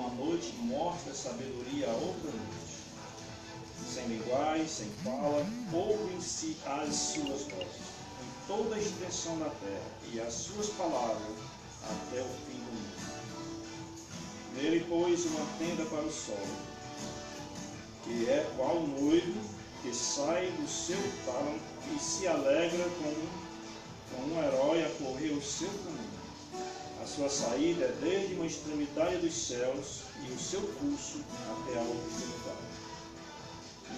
uma noite mostra sabedoria a outra noite. Sem linguagem, sem fala, ouvem-se as suas vozes em toda a extensão da terra, e as suas palavras até o fim do mundo. Nele pôs uma tenda para o sol, que é qual noivo que sai do seu tálamo e se alegra como um herói a correr o seu caminho. A sua saída é desde uma extremidade dos céus e o seu curso até a outra extremidade.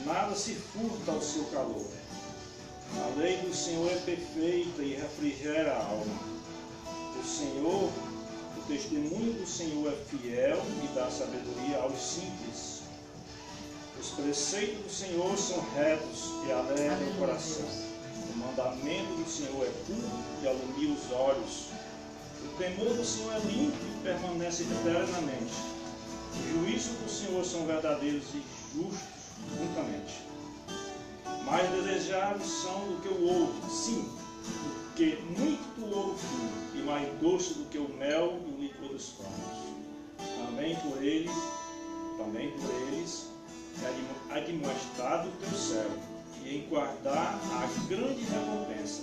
Nada se furta ao seu calor. A lei do Senhor é perfeita e refrigera a alma. O testemunho do Senhor é fiel e dá sabedoria aos simples. Os preceitos do Senhor são retos e alegram o coração. O mandamento do Senhor é puro e alumia os olhos. O temor do Senhor é limpo e permanece eternamente. Os juízos do Senhor são verdadeiros e justos juntamente. Mais desejáveis são do que o ouro, sim, do que muito ouro fino, e mais doce do que o mel e o licor dos favos. Também por eles é admoestado o teu servo, e em guardar a grande recompensa.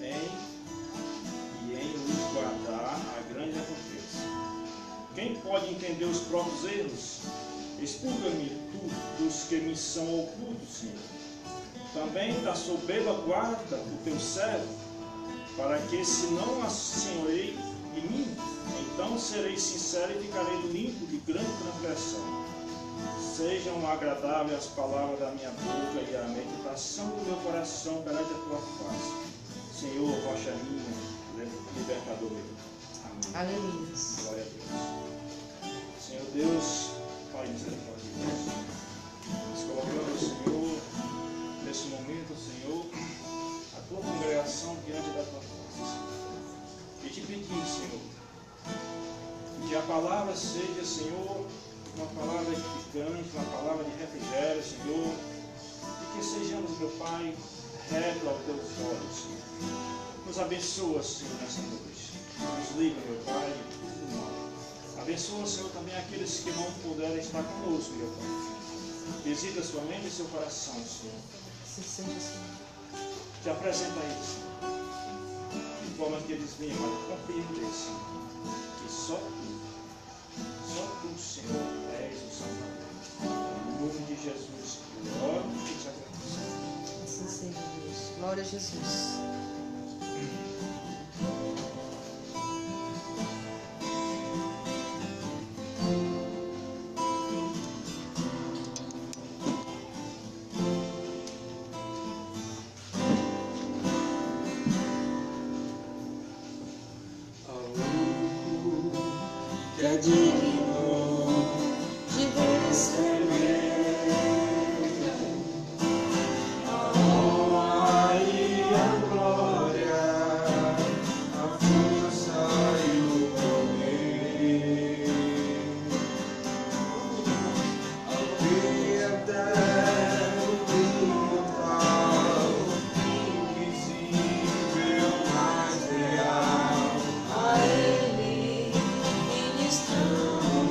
Em os guardar a grande recompensa. Quem pode entender os próprios erros? Expurga-me tu dos que me são ocultos, Senhor. Também da soberba guarda o teu servo, para que se não assenhoreie de mim, então serei sincero e ficarei limpo de grande transgressão. Sejam agradáveis as palavras da minha boca e a meditação do meu coração perante a tua face. Senhor, rocha minha, libertador meu. Amém. Aleluia. Glória a Deus. Senhor Deus, Pai misericordioso, nós colocamos, Senhor, nesse momento, Senhor, a tua congregação diante da tua face. E te pedimos, Senhor, que a palavra seja, Senhor, uma palavra edificante, uma palavra de refrigério, Senhor, e que sejamos, meu Pai, reto aos teus olhos, Senhor. Nos abençoa, Senhor, nessa noite. Nos livra, meu Pai, de tudo mal. Abençoa, Senhor, também aqueles que não puderem estar conosco, meu Pai. Visita sua mente e seu coração, Senhor. Se seja assim. Te apresenta a eles, Senhor, de forma que eles venham a compreender, Senhor, que só tu, Senhor, és o Salvador. Em nome de Jesus, glória e te agradeço. Assim seja, Deus. Glória a Jesus. Que é digno de receber a honra e a glória, a força e o poder, ao que eterno, imortal, invisível, mas real, a Ele ministramos.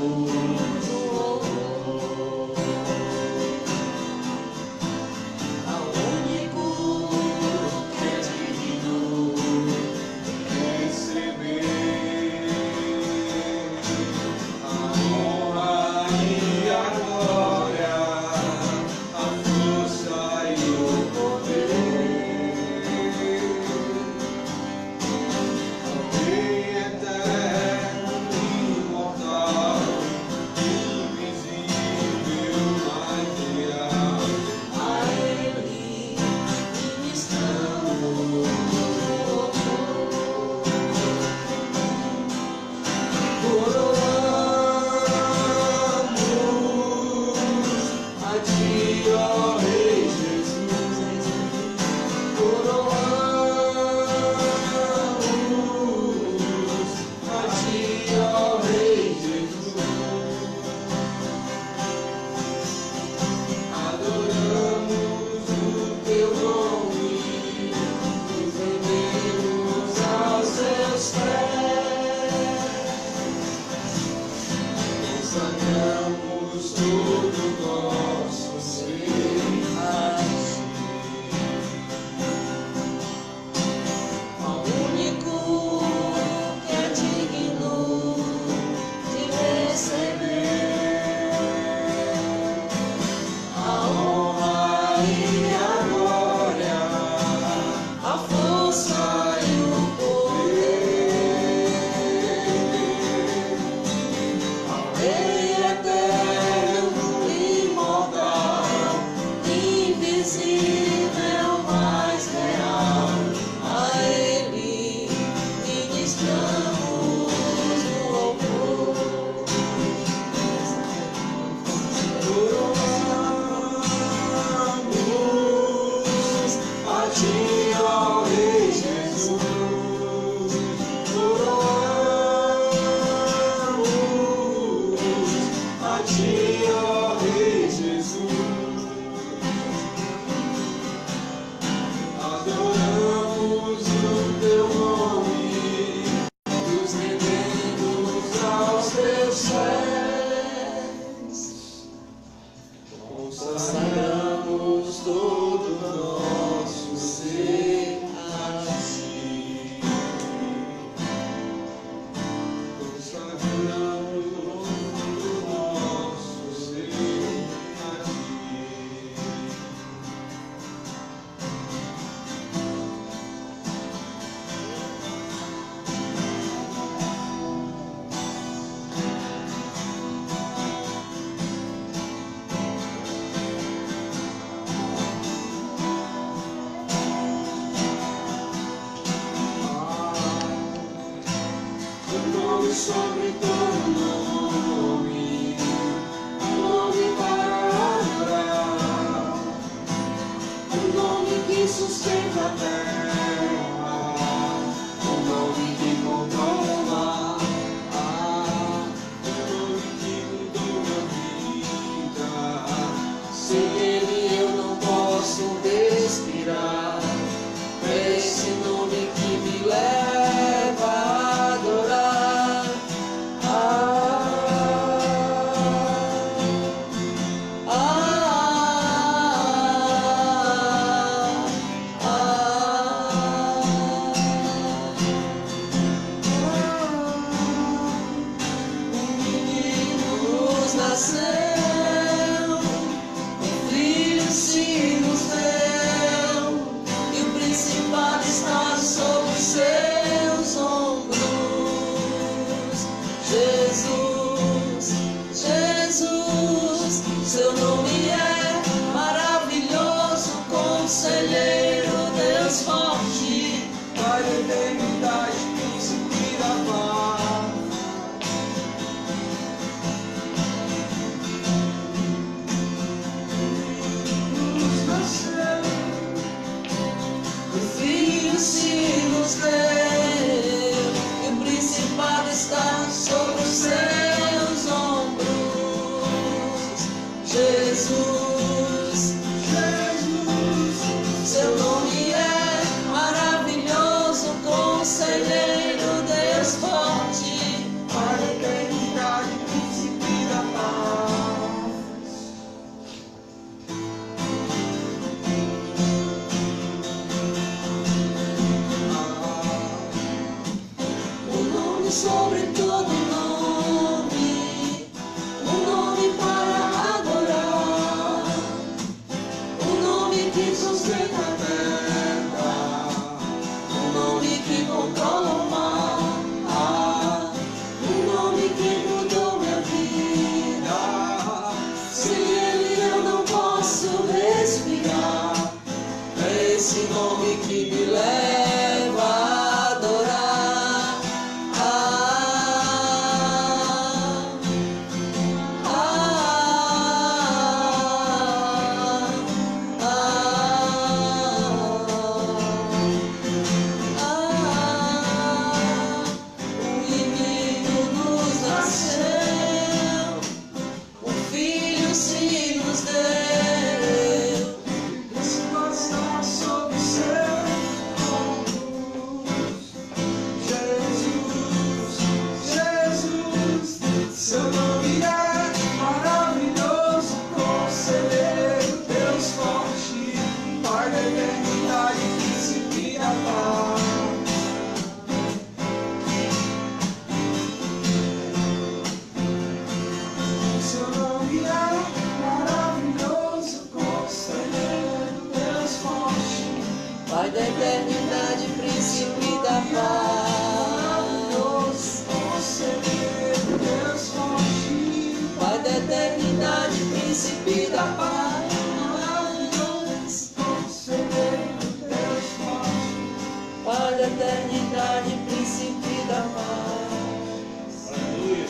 Rei eterno, imortal, invisível, mas real, a Ele ministramos o louvor. Coroamos a Ti, ó Rei Jesus. Coroamos a Ti, ó Rei Jesus. Adoramos o Teu nome, nos rendemos aos Teus pés. Consagramos todo o nosso ser a Ti. Consagramos todo o nosso ser a Ti. O nome sobre todo nome, o nome para adorar, o nome que sustenta a terra, o nome que controla o mar, o nome que mudou minha vida. Sem Ele eu não posso respirar. É esse nome que me leva a adorar. Um menino nos nasceu, um filho se nos deu, e o principado está sobre os seus ombros. Jesus, Jesus, seu nome é maravilhoso, conselheiro, Deus forte, Pai da eternidade, príncipe da paz. Nos nasceu, o Filho se nos deu, e o principado está sobre os seus ombros. Jesus, Jesus, seu nome é maravilhoso, conselheiro, Deus forte, Pai da eternidade, príncipe da paz. O nome sobre todo nome, o nome para adorar, o nome que sustenta a terra, o nome que controla o mar, o nome que mudou minha vida. Sem Ele eu não posso respirar. É esse nome que me leva a adorar. Um menino nos nasceu, um filho se nos deu, esse está sobre o céu. Jesus, Jesus, seu nome é maravilhoso, conselheiro, Deus forte, Pai da eternidade, príncipe da paz. Seu nome é maravilhoso, conselheiro, Deus forte, Pai da eternidade, príncipe da paz. Conselheiro, Deus forte, da paz. Maravilhoso Conselheiro, Deus forte, Pai da eternidade, Príncipe da paz. Aleluia.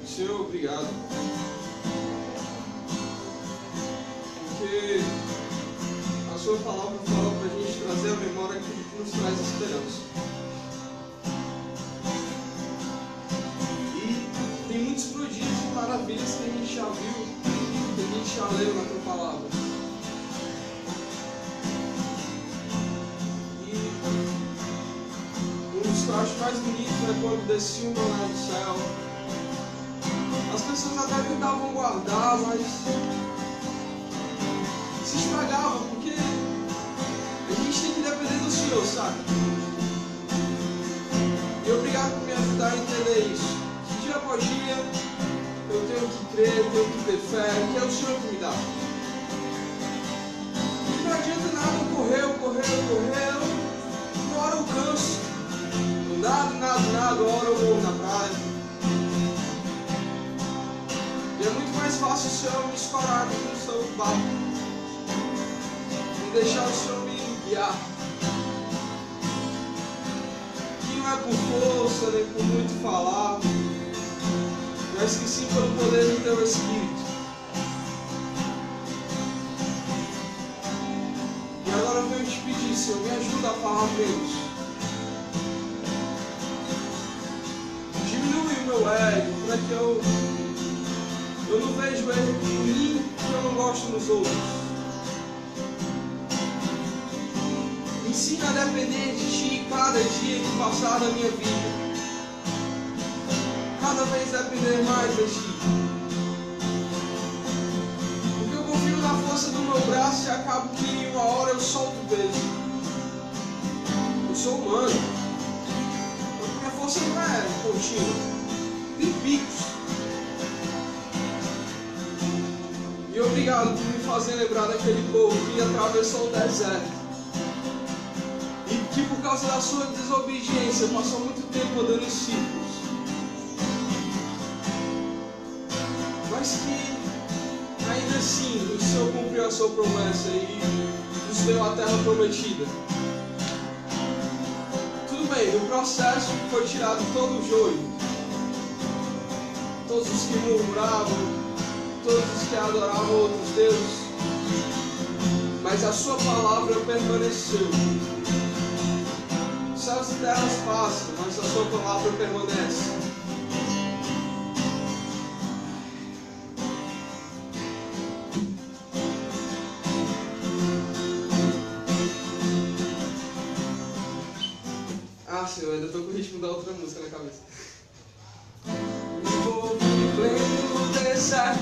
Senhor, obrigado. Porque a sua palavra fala para a gente trazer à memória aquilo que nos traz esperança. E tem muitos prodígios e maravilhas que a gente já viu, que a gente já leu na tua palavra. E um dos que eu acho mais bonitos é quando descia um maná do céu. As pessoas até tentavam guardar, mas se estragava, porque a gente tem que depender do Senhor, sabe? E obrigado por me ajudar a entender isso. Que dia após dia eu tenho que crer, eu tenho que ter fé, que é o Senhor que me dá. E não adianta nada eu correr, uma hora eu canso, nada, uma hora eu morro na praia. E é muito mais fácil o Senhor me escorar no seu barco e deixar o Senhor me guiar. Que não é por força, nem por muito falar, mas que sim pelo poder do Teu Espírito. E agora eu venho te pedir, Senhor, me ajuda a falar menos. Diminui o meu ego, para que eu não vejo erro em mim que eu não gosto nos outros. Me ensina a depender de Ti cada dia que passar da minha vida. Cada vez depender mais de Ti. Porque eu confio na força do meu braço e acabo que em uma hora eu solto o peso. Eu sou humano. Porque minha força não é contínua. Tem picos. E obrigado por me fazer lembrar daquele povo que atravessou o deserto. E que por causa da sua desobediência passou muito tempo andando em círculos. Mas que ainda assim o Senhor cumpriu a sua promessa e nos deu a terra prometida. Tudo bem, no processo foi tirado todo o joio. Todos os que murmuravam, todos os que adoravam outros deuses, mas a sua palavra permaneceu. Céus e terras passam, mas a sua palavra permanece. Ah, Senhor, ainda estou com o ritmo da outra música na cabeça. Em pleno deserto,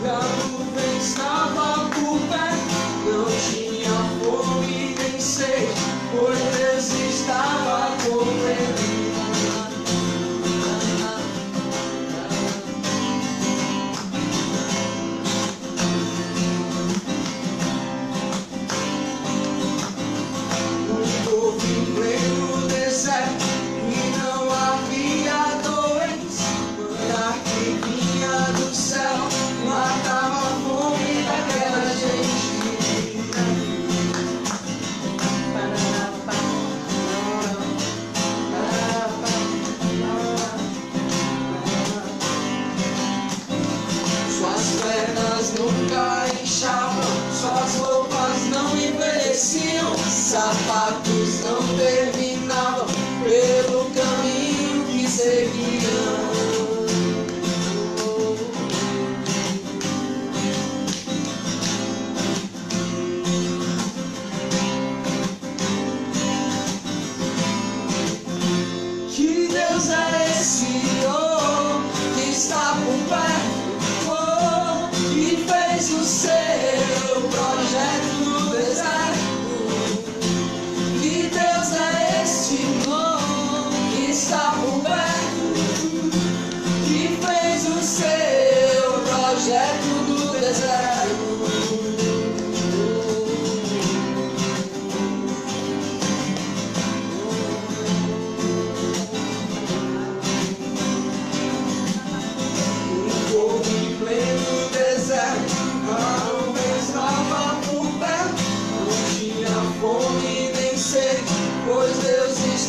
a nuvem estava por perto, não tinha fome nem sede, pois Deus estava comigo. Um povo em pleno deserto e não havia doença, maná que vinha do céu matava a fome daquela gente.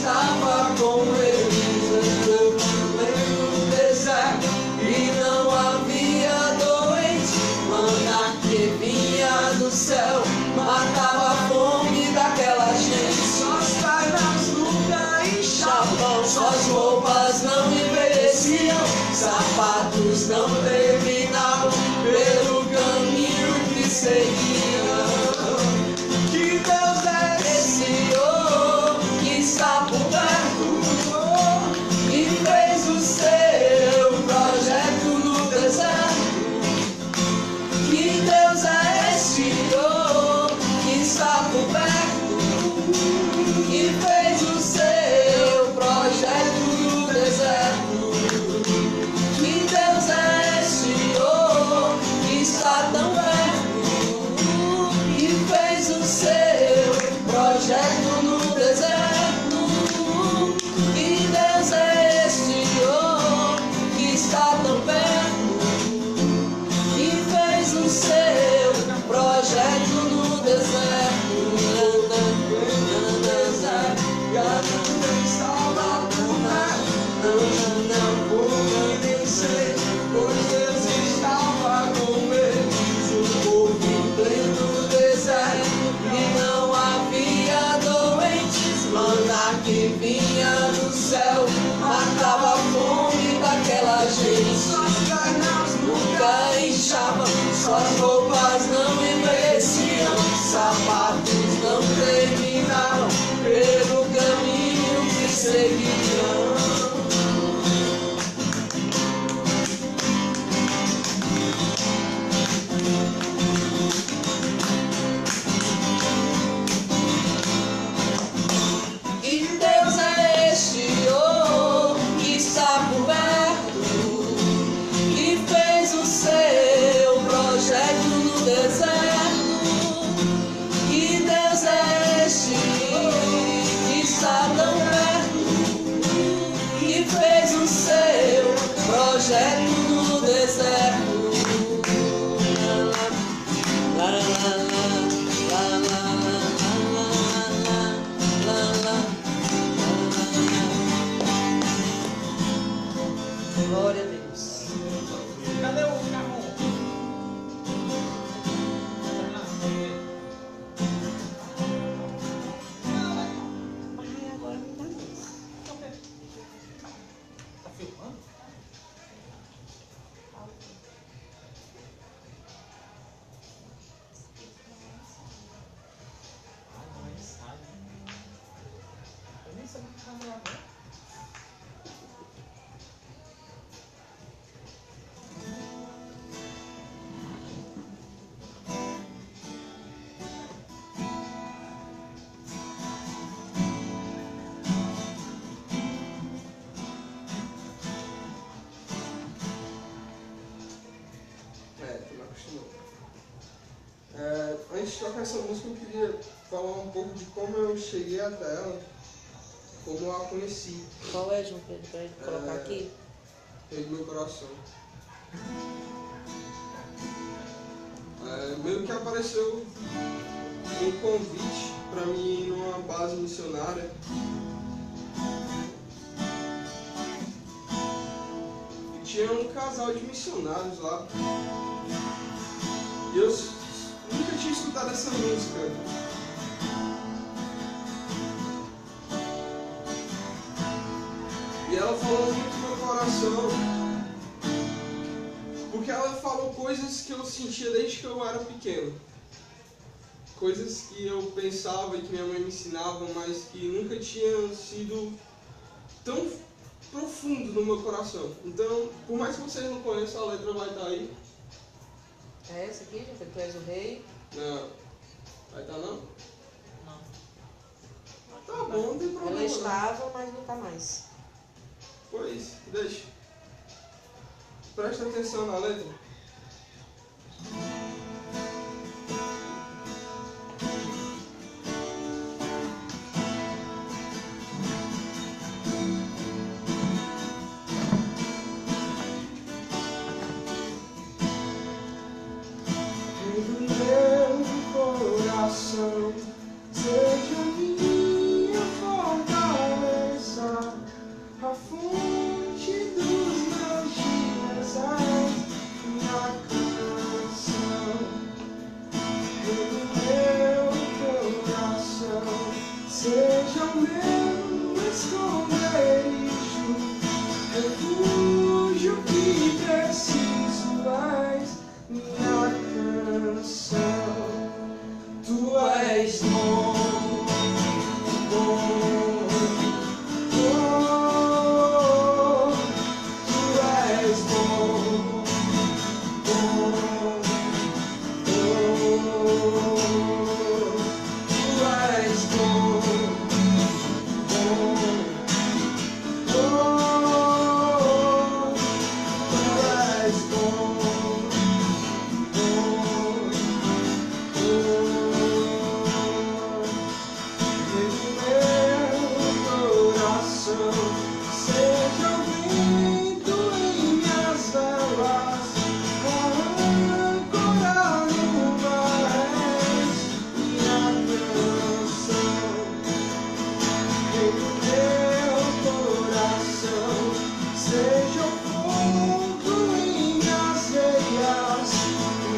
estava com eles no deserto e não havia doente. Maná que vinha do céu matava a fome daquela gente. Suas pernas nunca inchavam, Suas roupas não envelheciam, sapatos não terminavam pelo caminho que seguiam. que Deus é Esse oh, que está por perto e fez o seu projeto no deserto. Que Deus é esse oh, que está por perto e fez o seu projeto no deserto. Que Deus é esse oh, que está tão perto e fez o seu projeto no deserto. Que Deus é esse oh, que está tão perto e fez o seu projeto no deserto. estava por perto, porque nem sei, pois Deus estava com eles. O povo em pleno deserto e não havia doentes. Maná que vinha do céu matava a fome daquela gente. Suas pernas Nunca inchavam, suas roupas não envelheciam, sapatos não terminavam pelo caminho que seguiam. E Deus é este oh, que está por perto e fez o seu projeto no deserto. Que Deus é este que está tão perto e fez o seu projeto no deserto. La, la, la, la, la, la, la, la, la, la. Glória a Deus. Cadê o carro? Ai, agora não dá mais. Tá filmando? Não é ensaio. Eu nem sabia que estava gravando. Tu me acostumou. Antes de tocar essa música, eu queria falar um pouco de como eu cheguei até ela, como eu a conheci, Qual é, João Pedro, pra ele colocar aqui? dentro do meu coração. Meio que apareceu um convite para mim ir numa base missionária. E tinha um casal de missionários lá. E eu nunca tinha escutado essa música. E ela falou muito no meu coração. Porque ela falou coisas que eu sentia desde que eu era pequeno. Coisas que eu pensava e que minha mãe me ensinava, mas que nunca tinham sido tão profundo no meu coração. Então, por mais que vocês não conheçam, a letra vai estar aí. É essa aqui, João Pedro? Tu és o rei? Não. Vai estar não? Não. Tá bom, não tem problema. Ela não. estava, mas não está mais. Pois, deixa. Presta atenção na letra. Do meu coração, seja minha fortaleza. o meu esconderijo, refúgio que preciso, és minha canção. Tu és bom, bom, bom. Tu és bom, bom, bom. Tu és bom, bom, bom. Tu és bom, bom, bom. Que o meu coração seja o vento em minhas velas, âncora no mar, minha canção. Que o meu coração seja o fogo em minhas veias,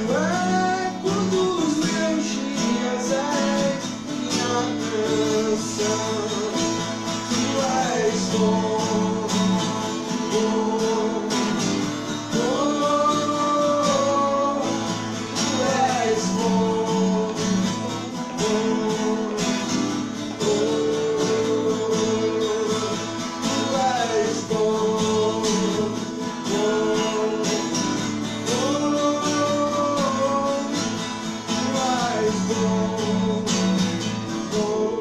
o eco dos meus dias é minha canção. Tu és bom, bom, bom. Tu és bom, bom, bom. Tu és bom, bom, bom. Tu és bom, bom,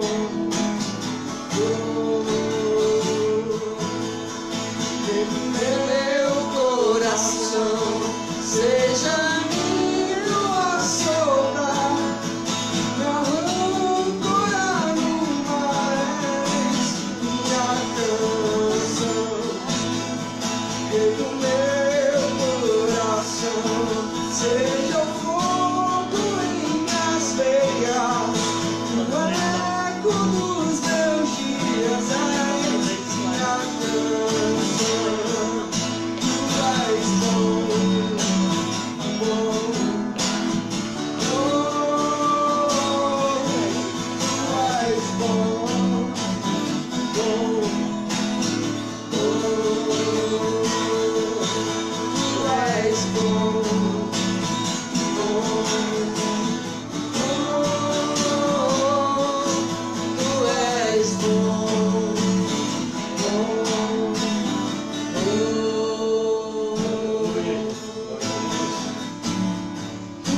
que o meu coração seja ninho a soltar, minha âncora no mar, minha canção. Que o meu coração seja o fogo em minhas veias, o eco dos meus dias é minha canção. Tu és bom, bom, bom. Tu és bom, bom, bom. Tu és bom, bom, bom. Tu és bom, bom, bom. Tu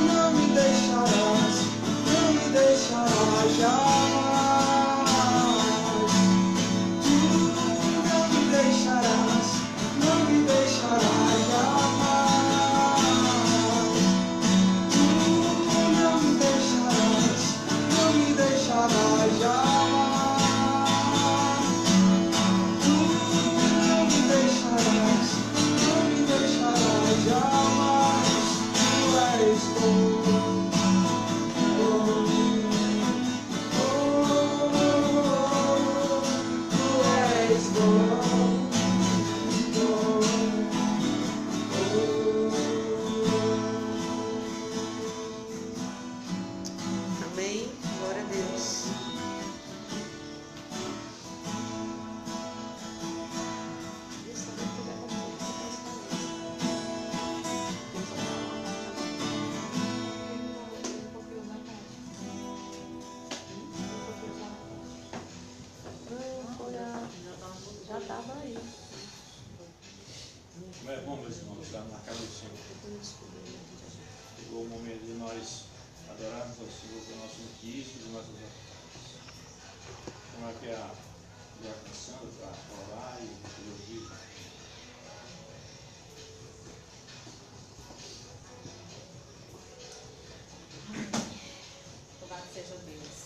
não me deixarás jamais. Tu não me deixarás jamais. Tu não me deixarás jamais. Tu não me deixarás jamais. Tu és bom, bom, bom. Tu és bom, bom, Amém? Glória a Deus. Já estava aí. Como é bom, meus irmãos, estar na casa do Senhor. Chegou o momento de nós adorarmos ao Senhor com o nosso notício, com nossas orações. Como é que é a canção para orar e ouvir? Louvado seja Deus.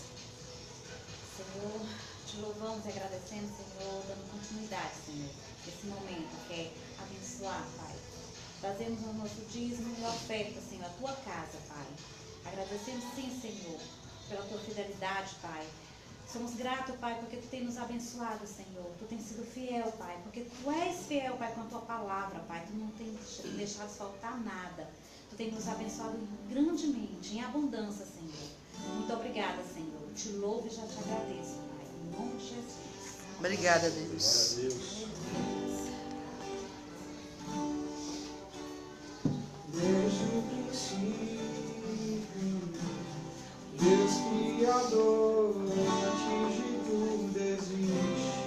Senhor, te louvamos e agradecemos, Senhor, dando continuidade, Senhor, esse momento que é abençoar, Pai. Trazemos o nosso dízimo e oferta, Senhor, a tua casa, Pai. Agradecemos, sim, Senhor, pela tua fidelidade, Pai. Somos gratos, Pai, porque tu tem nos abençoado, Senhor. Tu tens sido fiel, Pai, porque tu és fiel, Pai, com a tua palavra, Pai. Tu não tens deixado faltar nada. Tu tens nos abençoado grandemente, em abundância, Senhor. Muito obrigada, Senhor. Te louvo e já te agradeço, Pai. Obrigada, Deus. Glória a Deus. Desde o princípio, Deus Criador, antes de tudo existe.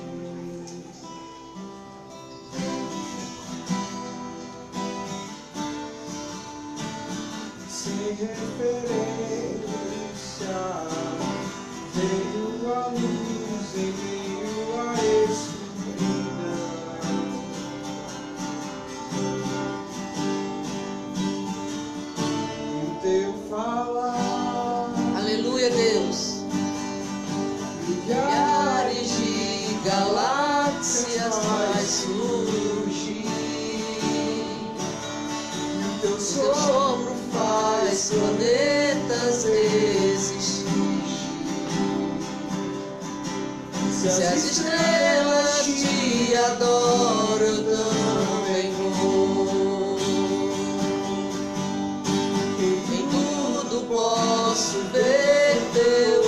Sem referência, veio a luz em meio a escuridão. Teu falar, Aleluia, Deus. Milhares de galáxias faz surgir. Teu sopro faz planetas existir. Se as estrelas te adoram, eu também vou. Em tudo posso ver teu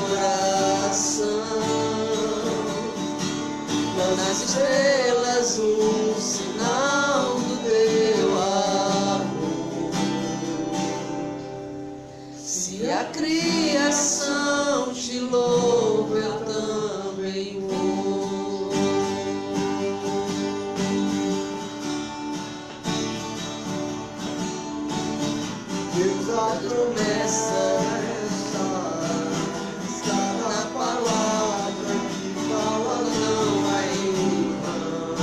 coração. Nas estrelas um sinal do teu amor. Se a criação te louva, eu também vou. Deus a promessa está na palavra que fala, não vai em vão.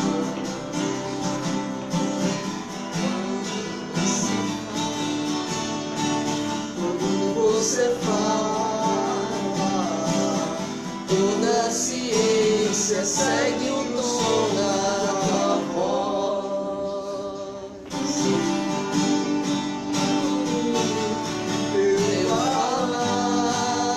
Quando você fala, toda a ciência segue o tom da tua voz. Teu falar,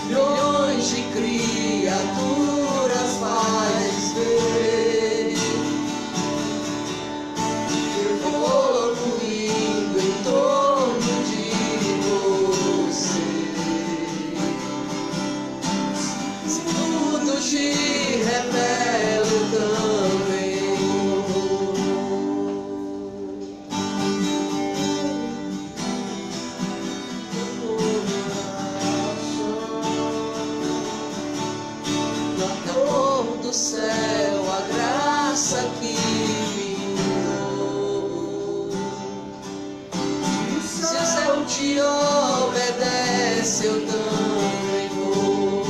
milhões de criaturas faz ver, evoluindo em torno de você. Se tudo te revela, eu também vou. Na cor do céu, a graça que me dou. Se o céu te obedece, eu também vou.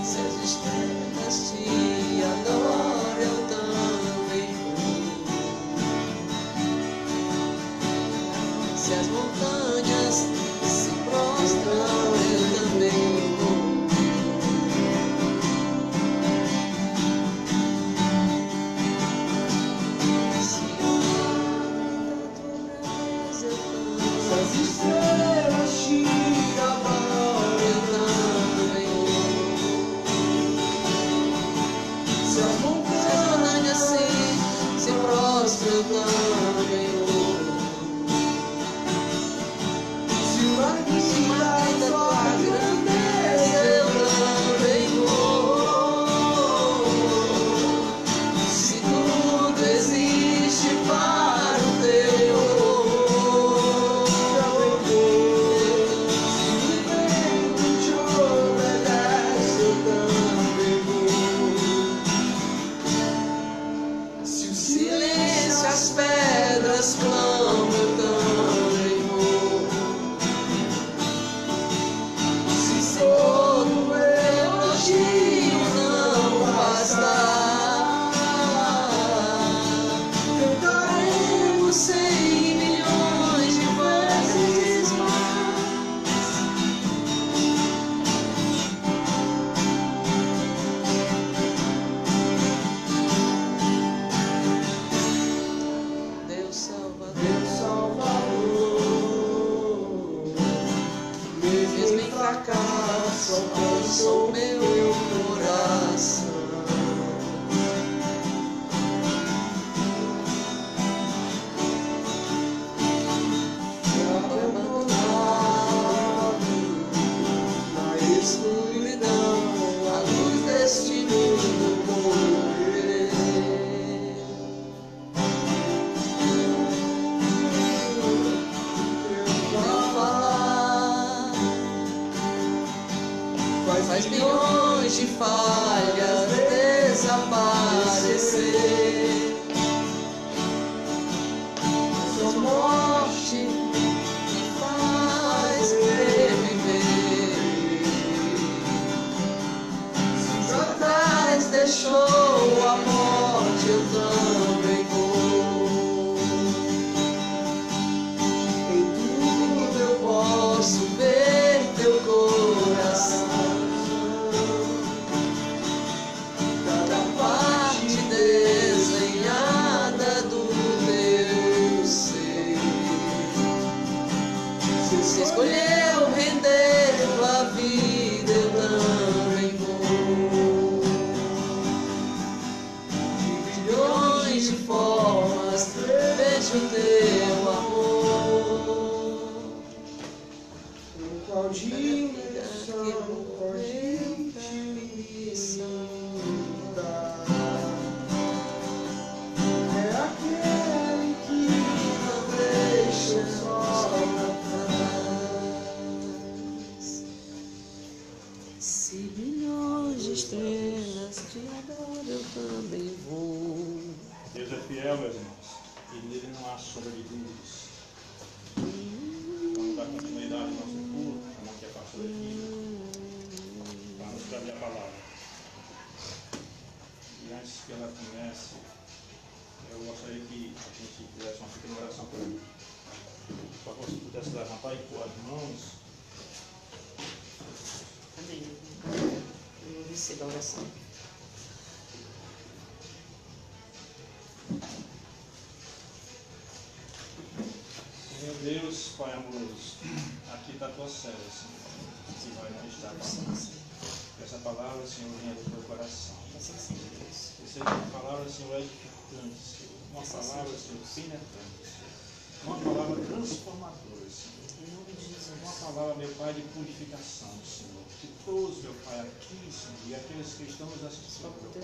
Se as estrelas te adoram, eu também vou. Se as montanhas se prostram, eu também vou. Se as estrelas te adoram, eu também vou. Se as montanhas se prostram, eu também vou. Se o mar grita tua grandeza, eu também vou. Se tudo existe para o teu amor, eu vou. Se o vento te obedece, eu também vou. Se o silêncio as pedras clamam, eu também vou. Se todo elogio não bastar, cantaremos 100 milhões de vezes mais. Deus Salvador, mesmo em fracasso, alcançou meu coração. Abandonado, faz milhões de falhas desaparecer. Sua morte me faz reviver. Se Satanás deixou a morte, eu também vou. Em tudo eu posso ver teu coração. Cada parte desenhada do teu ser. Se escolheu render tua vida, eu também vou. De bilhões de formas vejo teu amor. Qual dimensão pode te visitar? É aquele que não deixa só atrás. Se bilhões de estrelas te adoram, eu também vou. Deus é fiel, meus irmãos, e nele não há sombra de dúvidas. Vamos dar continuidade ao nosso culto, chamar aqui a pastora aqui, para nos trazer a palavra. E antes que ela comece, eu gostaria que a gente fizesse uma pequena oração por mim. Por favor, se pudesse levantar e pôr as mãos. Amém. Eu recebo a oração. Meu Deus, Pai amoroso, aqui está a tua serva, Senhor, que vai ministrar a palavra. Que essa palavra, Senhor, venha do teu coração. Que seja uma palavra, Senhor, edificante, Senhor. Uma palavra, Senhor, penetrante, Senhor. Uma palavra transformadora, Senhor. Uma palavra, meu Pai, de purificação, Senhor. Que todos, meu Pai, aqui, Senhor, e aqueles que estão nos assistindo, meu Pai,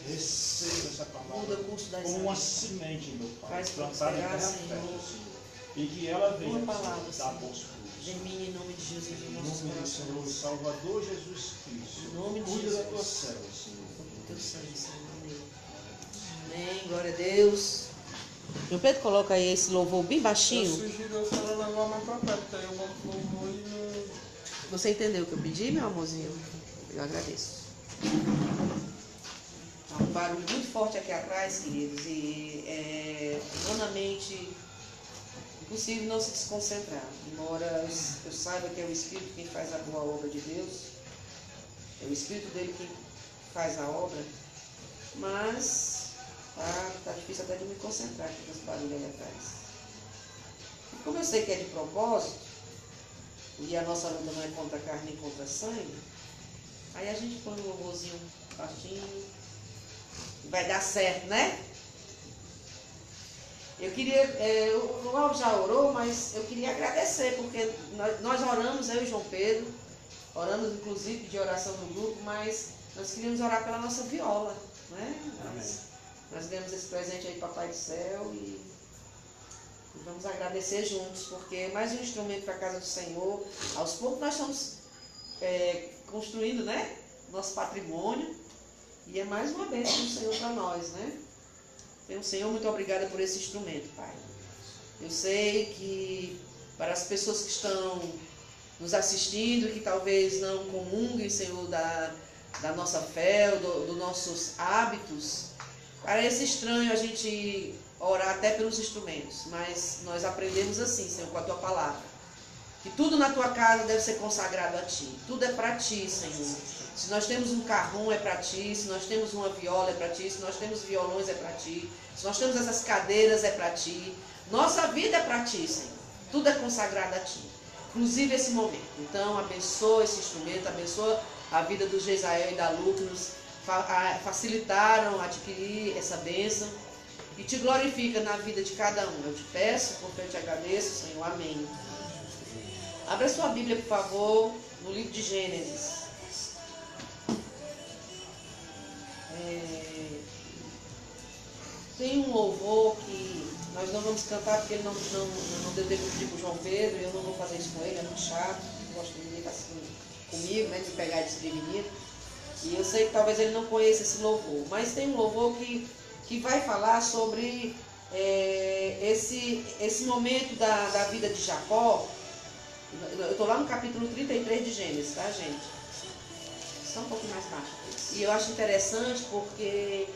recebam essa palavra como uma semente, meu Pai, plantada em terra fértil, Senhor. E que ela venha dar bons frutos. Germine em nome de Jesus, em Em nossos nome do Senhor, corações. Salvador Jesus Cristo. Em nome de Cuida da tua Jesus. serva, Senhor. Com teu sangue, Senhor. Amém. Amém. Glória a Deus. Meu Pedro, coloca aí esse louvor bem Eu baixinho. sugiro a senhora levar mais pra perto, porque aí eu boto louvor e não... Você entendeu o que eu pedi, meu amorzinho? Eu agradeço. Há um barulho muito forte aqui atrás, queridos, e é humanamente impossível não se desconcentrar. Embora eu saiba que é o Espírito quem faz a boa obra de Deus, é o Espírito dele quem faz a obra, mas tá difícil até de me concentrar aqui com esse barulho ali atrás. E como eu sei que é de propósito, e a nossa luta não é contra a carne nem contra a sangue, aí a gente põe um louvorzinho baixinho e vai dar certo, né? Eu queria, o Alves já orou, mas eu queria agradecer, porque nós oramos, eu e João Pedro, oramos inclusive de oração no grupo, mas nós queríamos orar pela nossa viola, né? Nós demos esse presente aí, Papai do Céu, e vamos agradecer juntos, porque é mais um instrumento para a casa do Senhor. Aos poucos nós estamos construindo, né, nosso patrimônio, e é mais uma bênção do Senhor para nós, né? Então, Senhor, muito obrigada por esse instrumento, Pai. Eu sei que para as pessoas que estão nos assistindo, que talvez não comunguem, Senhor, da nossa fé, dos nossos hábitos, parece estranho a gente orar até pelos instrumentos, mas nós aprendemos assim, Senhor, com a Tua palavra, que tudo na Tua casa deve ser consagrado a Ti, tudo é para Ti, Senhor. Se nós temos um carrom é para Ti, se nós temos uma viola é para Ti, se nós temos violões é para Ti, se nós temos essas cadeiras é para Ti, nossa vida é para Ti, Senhor, tudo é consagrado a Ti, inclusive esse momento. Então abençoa esse instrumento, abençoa a vida do Gesael e da Lu, que nos facilitaram adquirir essa bênção, e Te glorifica na vida de cada um. Eu te peço, porque eu te agradeço, Senhor. Amém. Abra sua Bíblia, por favor, no livro de Gênesis. Tem um louvor que nós não vamos cantar, porque ele não deu tempo de pedir para o João Pedro, e eu não vou fazer isso com ele, é muito chato, não gosto de ninguém assim, comigo, né, de me pegar desprevenido. E eu sei que talvez ele não conheça esse louvor, mas tem um louvor que vai falar sobre esse momento da vida de Jacó. Eu estou lá no capítulo 33 de Gênesis, tá, gente? Só um pouquinho mais baixo. E eu acho interessante porque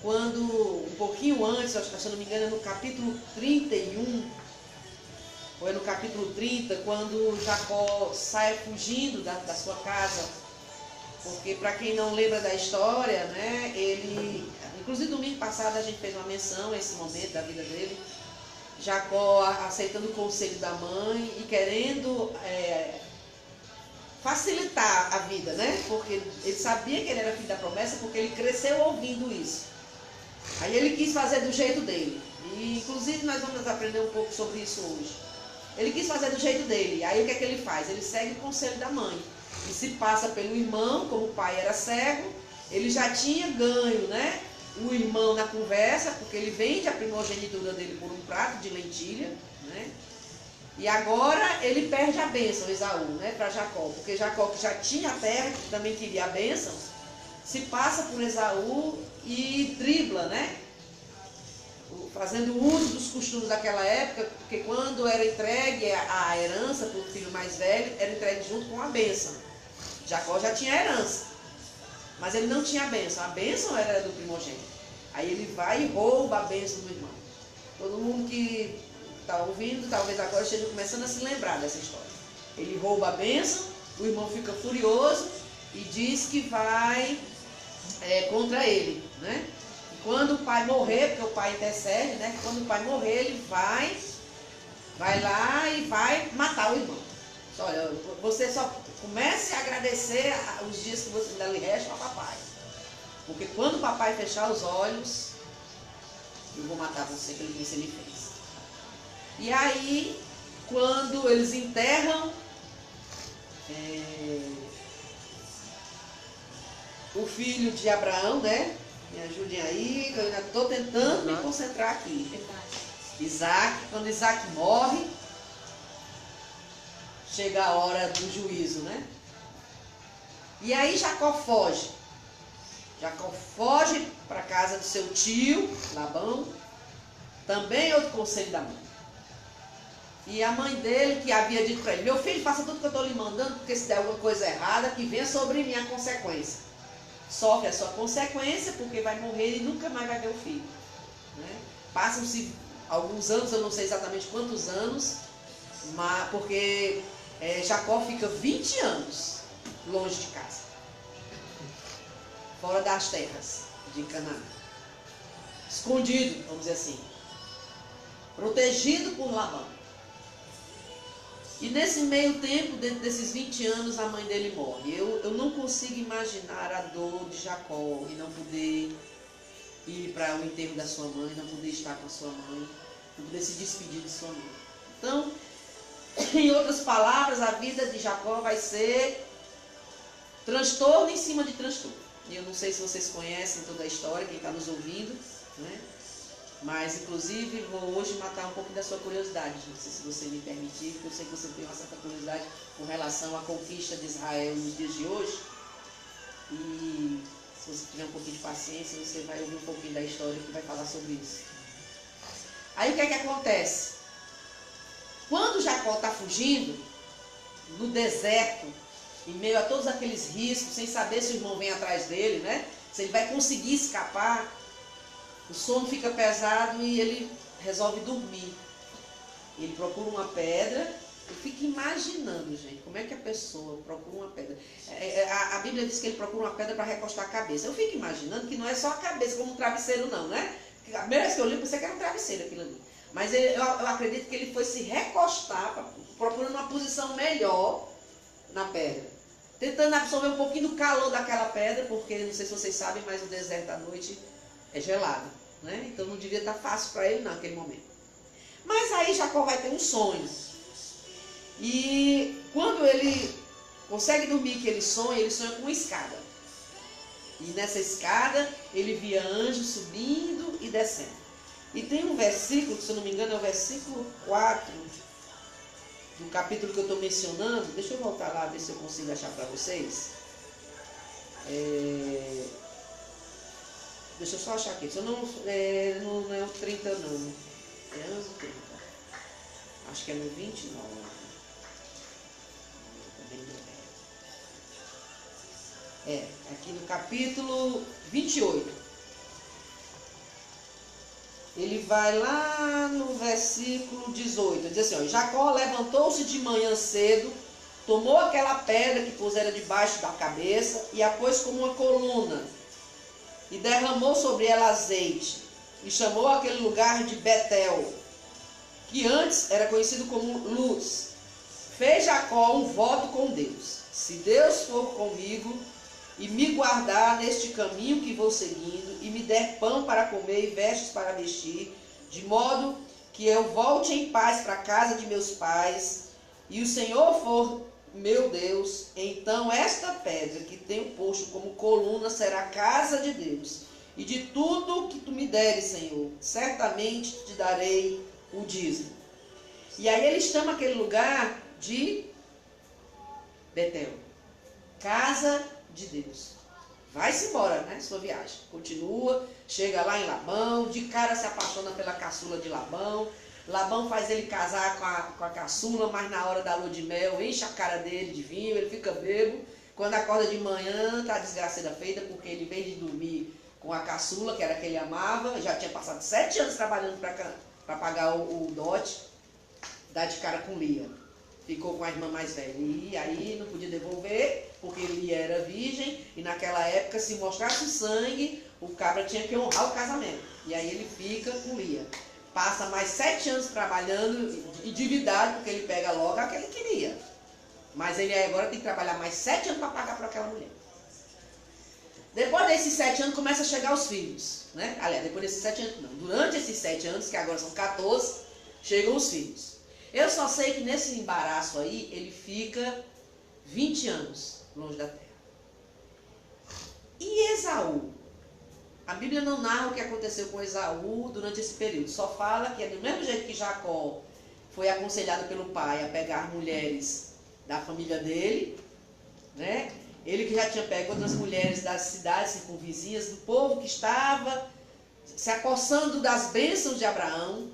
quando, um pouquinho antes, se eu não me engano, é no capítulo 31, ou é no capítulo 30, quando Jacó sai fugindo da sua casa. Porque, para quem não lembra da história, né, ele, inclusive domingo passado a gente fez uma menção a esse momento da vida dele. Jacó aceitando o conselho da mãe e querendo facilitar a vida, né? Porque ele sabia que ele era filho da promessa, porque ele cresceu ouvindo isso. Aí ele quis fazer do jeito dele. E inclusive nós vamos aprender um pouco sobre isso hoje. Ele quis fazer do jeito dele. Aí o que é que ele faz? Ele segue o conselho da mãe. E se passa pelo irmão, como o pai era cego, ele já tinha ganho, né? O irmão na conversa, porque ele vende a primogenitura dele por um prato de lentilha, né? E agora ele perde a bênção, Esaú, né, para Jacó, porque Jacó, que já tinha a terra, que também queria a bênção, se passa por Esaú e dribla, né? Fazendo uso dos costumes daquela época, porque quando era entregue a herança para o filho mais velho, era entregue junto com a bênção. Jacó já tinha a herança, mas ele não tinha a bênção era do primogênito. Aí ele vai e rouba a bênção do irmão. Todo mundo que está ouvindo, talvez agora esteja começando a se lembrar dessa história. Ele rouba a bênção, o irmão fica furioso e diz que vai contra ele, né? E quando o pai morrer, porque o pai intercede, né? Quando o pai morrer, ele vai lá e vai matar o irmão. Olha, você só comece a agradecer os dias que você ainda lhe restam a papai. Porque quando o papai fechar os olhos, eu vou matar você pelo que você me fez. E aí, quando eles enterram o filho de Abraão, né? Me ajudem aí, que eu ainda estou tentando me concentrar aqui. Isaac, quando Isaac morre, chega a hora do juízo, né? E aí Jacó foge. Jacó foge para a casa do seu tio, Labão, também outro conselho da mãe. E a mãe dele que havia dito para ele: meu filho, faça tudo que eu estou lhe mandando, porque se der alguma coisa errada, que venha sobre mim a consequência. Sofre a sua consequência, porque vai morrer e nunca mais vai ver o filho, né? Passam-se alguns anos, eu não sei exatamente quantos anos, mas porque Jacó fica 20 anos longe de casa, fora das terras de Canaã, escondido, vamos dizer assim, protegido por Labão. E nesse meio tempo, dentro desses 20 anos, a mãe dele morre. Eu não consigo imaginar a dor de Jacó e não poder ir para o enterro da sua mãe, não poder estar com a sua mãe, não poder se despedir de sua mãe. Então, em outras palavras, a vida de Jacó vai ser transtorno em cima de transtorno. E eu não sei se vocês conhecem toda a história, quem está nos ouvindo, né? Mas, inclusive, vou hoje matar um pouco da sua curiosidade, não sei se você me permitir, porque eu sei que você tem uma certa curiosidade com relação à conquista de Israel nos dias de hoje. E se você tiver um pouquinho de paciência, você vai ouvir um pouquinho da história que vai falar sobre isso. Aí o que é que acontece? Quando Jacó está fugindo, no deserto, em meio a todos aqueles riscos, sem saber se o irmão vem atrás dele, né? Se ele vai conseguir escapar, o sono fica pesado e ele resolve dormir. Ele procura uma pedra. Eu fico imaginando, gente, como é que a pessoa procura uma pedra. A Bíblia diz que ele procura uma pedra para recostar a cabeça. Eu fico imaginando que não é só a cabeça como um travesseiro não, né? A primeira vez que eu li, eu pensei que era um travesseiro aquilo ali. Mas eu acredito que ele foi se recostar, procurando uma posição melhor na pedra. Tentando absorver um pouquinho do calor daquela pedra, porque não sei se vocês sabem, mas o deserto à noite é gelado, né? Então não devia estar fácil para ele naquele momento. Mas aí Jacó vai ter um sonho. E quando ele consegue dormir, que ele sonha com uma escada. E nessa escada ele via anjos subindo e descendo. E tem um versículo, se eu não me engano, é o versículo 4, do capítulo que eu estou mencionando, deixa eu voltar lá, ver se eu consigo achar para vocês. Deixa eu só achar aqui, não é o 30 não, é anos 30, acho que é no 29. Aqui no capítulo 28. Ele vai lá no versículo 18, diz assim, ó, Jacó levantou-se de manhã cedo, tomou aquela pedra que pusera debaixo da cabeça e a pôs como uma coluna, e derramou sobre ela azeite, e chamou aquele lugar de Betel, que antes era conhecido como Luz. Fez Jacó um voto com Deus: se Deus for comigo e me guardar neste caminho que vou seguindo, e me der pão para comer e vestes para vestir, de modo que eu volte em paz para a casa de meus pais, e o Senhor for meu Deus, então esta pedra que tenho posto como coluna será a casa de Deus, e de tudo que tu me deres, Senhor, certamente te darei o dízimo. E aí ele chama aquele lugar de Betel, casa de Deus. Vai-se embora, né? Sua viagem. Continua, chega lá em Labão, de cara se apaixona pela caçula de Labão. Labão faz ele casar com a caçula, mas na hora da lua de mel enche a cara dele de vinho, ele fica bêbado. Quando acorda de manhã, tá a desgraceira feita, porque ele, em vez de dormir com a caçula, que era que ele amava, já tinha passado 7 anos trabalhando para pagar o dote, dá de cara com Lia. Ficou com a irmã mais velha. E aí não podia devolver, porque Lia era virgem, e naquela época, se mostrasse o sangue, o cabra tinha que honrar o casamento. E aí ele fica com Lia. Passa mais 7 anos trabalhando, endividado, porque ele pega logo a que ele queria. Mas ele agora tem que trabalhar mais 7 anos para pagar para aquela mulher. Depois desses 7 anos começa a chegar os filhos, né? Aliás, depois desses 7 anos, não. Durante esses 7 anos, que agora são 14, chegam os filhos. Eu só sei que nesse embaraço aí, ele fica 20 anos longe da terra. E Esaú? A Bíblia não narra o que aconteceu com Esaú durante esse período. Só fala que é do mesmo jeito que Jacó foi aconselhado pelo pai a pegar mulheres da família dele, né? Ele que já tinha pego outras mulheres das cidades circunvizinhas, do povo que estava se acossando das bênçãos de Abraão.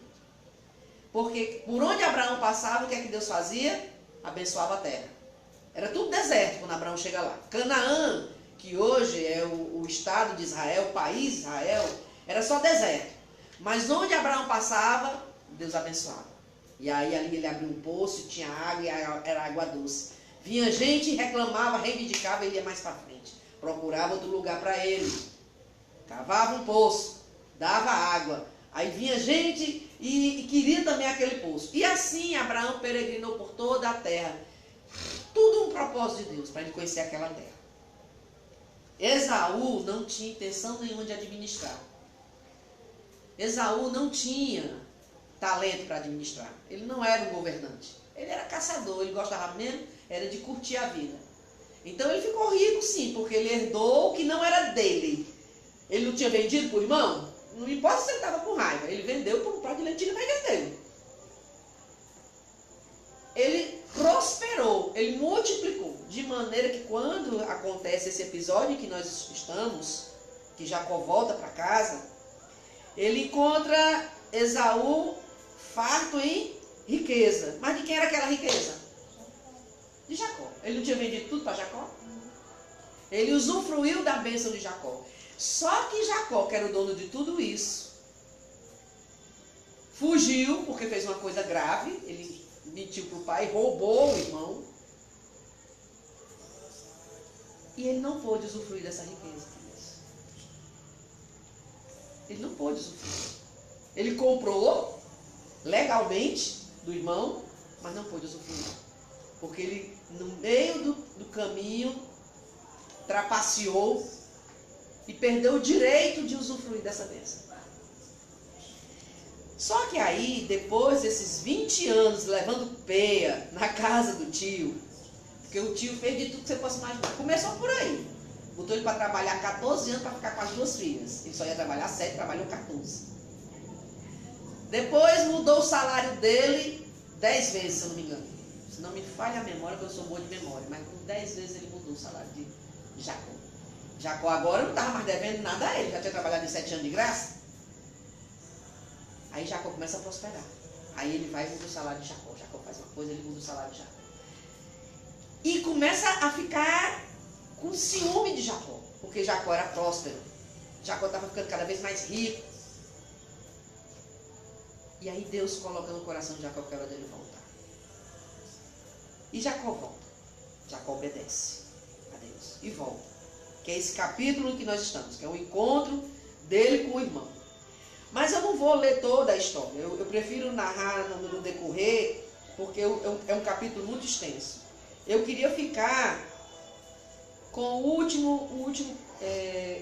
Porque por onde Abraão passava, o que é que Deus fazia? Abençoava a terra. Era tudo deserto quando Abraão chega lá. Canaã, que hoje é o estado de Israel, o país de Israel, era só deserto. Mas onde Abraão passava, Deus abençoava. E aí ali ele abriu um poço, tinha água e era água doce. Vinha gente, reclamava, reivindicava, ele ia mais para frente. Procurava outro lugar para ele. Cavava um poço, dava água. Aí vinha gente e queria também aquele poço. E assim Abraão peregrinou por toda a terra. Tudo um propósito de Deus, para ele conhecer aquela terra. Esaú não tinha intenção nenhuma de administrar. Esaú não tinha talento para administrar. Ele não era um governante. Ele era caçador, ele gostava mesmo, era de curtir a vida. Então ele ficou rico sim, porque ele herdou o que não era dele. Ele não tinha vendido para o irmão? Não importa se ele estava com raiva, ele vendeu por um prato de lentilha na igreja dele. Ele prosperou, ele multiplicou, de maneira que quando acontece esse episódio em que nós estamos, que Jacó volta para casa, ele encontra Esaú farto em riqueza. Mas de quem era aquela riqueza? De Jacó. Ele não tinha vendido tudo para Jacó? Ele usufruiu da bênção de Jacó. Só que Jacó, que era o dono de tudo isso, fugiu porque fez uma coisa grave. Ele mentiu para o pai, roubou o irmão. E ele não pôde usufruir dessa riqueza. Ele não pôde usufruir. Ele comprou legalmente do irmão, mas não pôde usufruir. Porque ele, no meio do caminho, trapaceou e perdeu o direito de usufruir dessa bênção. Só que aí, depois desses 20 anos levando peia na casa do tio, porque o tio fez de tudo que você possa imaginar. Começou por aí. Botou ele para trabalhar 14 anos para ficar com as 2 filhas. Ele só ia trabalhar 7, trabalhou 14. Depois mudou o salário dele 10 vezes, se eu não me engano. Se não me falha a memória, que eu sou boa de memória, mas por 10 vezes ele mudou o salário de Jacó. Jacó agora não estava mais devendo nada a ele, já tinha trabalhado em 7 anos de graça. Aí Jacó começa a prosperar. Aí ele vai e muda o salário de Jacó. Jacó faz uma coisa, ele muda o salário de Jacó. E começa a ficar com ciúme de Jacó, porque Jacó era próspero. Jacó estava ficando cada vez mais rico. E aí Deus coloca no coração de Jacó que é hora dele voltar. E Jacó volta. Jacó obedece a Deus e volta. Que é esse capítulo que nós estamos, que é o encontro dele com o irmão. Mas eu não vou ler toda a história. Eu prefiro narrar no decorrer, porque é um capítulo muito extenso. Eu queria ficar com o último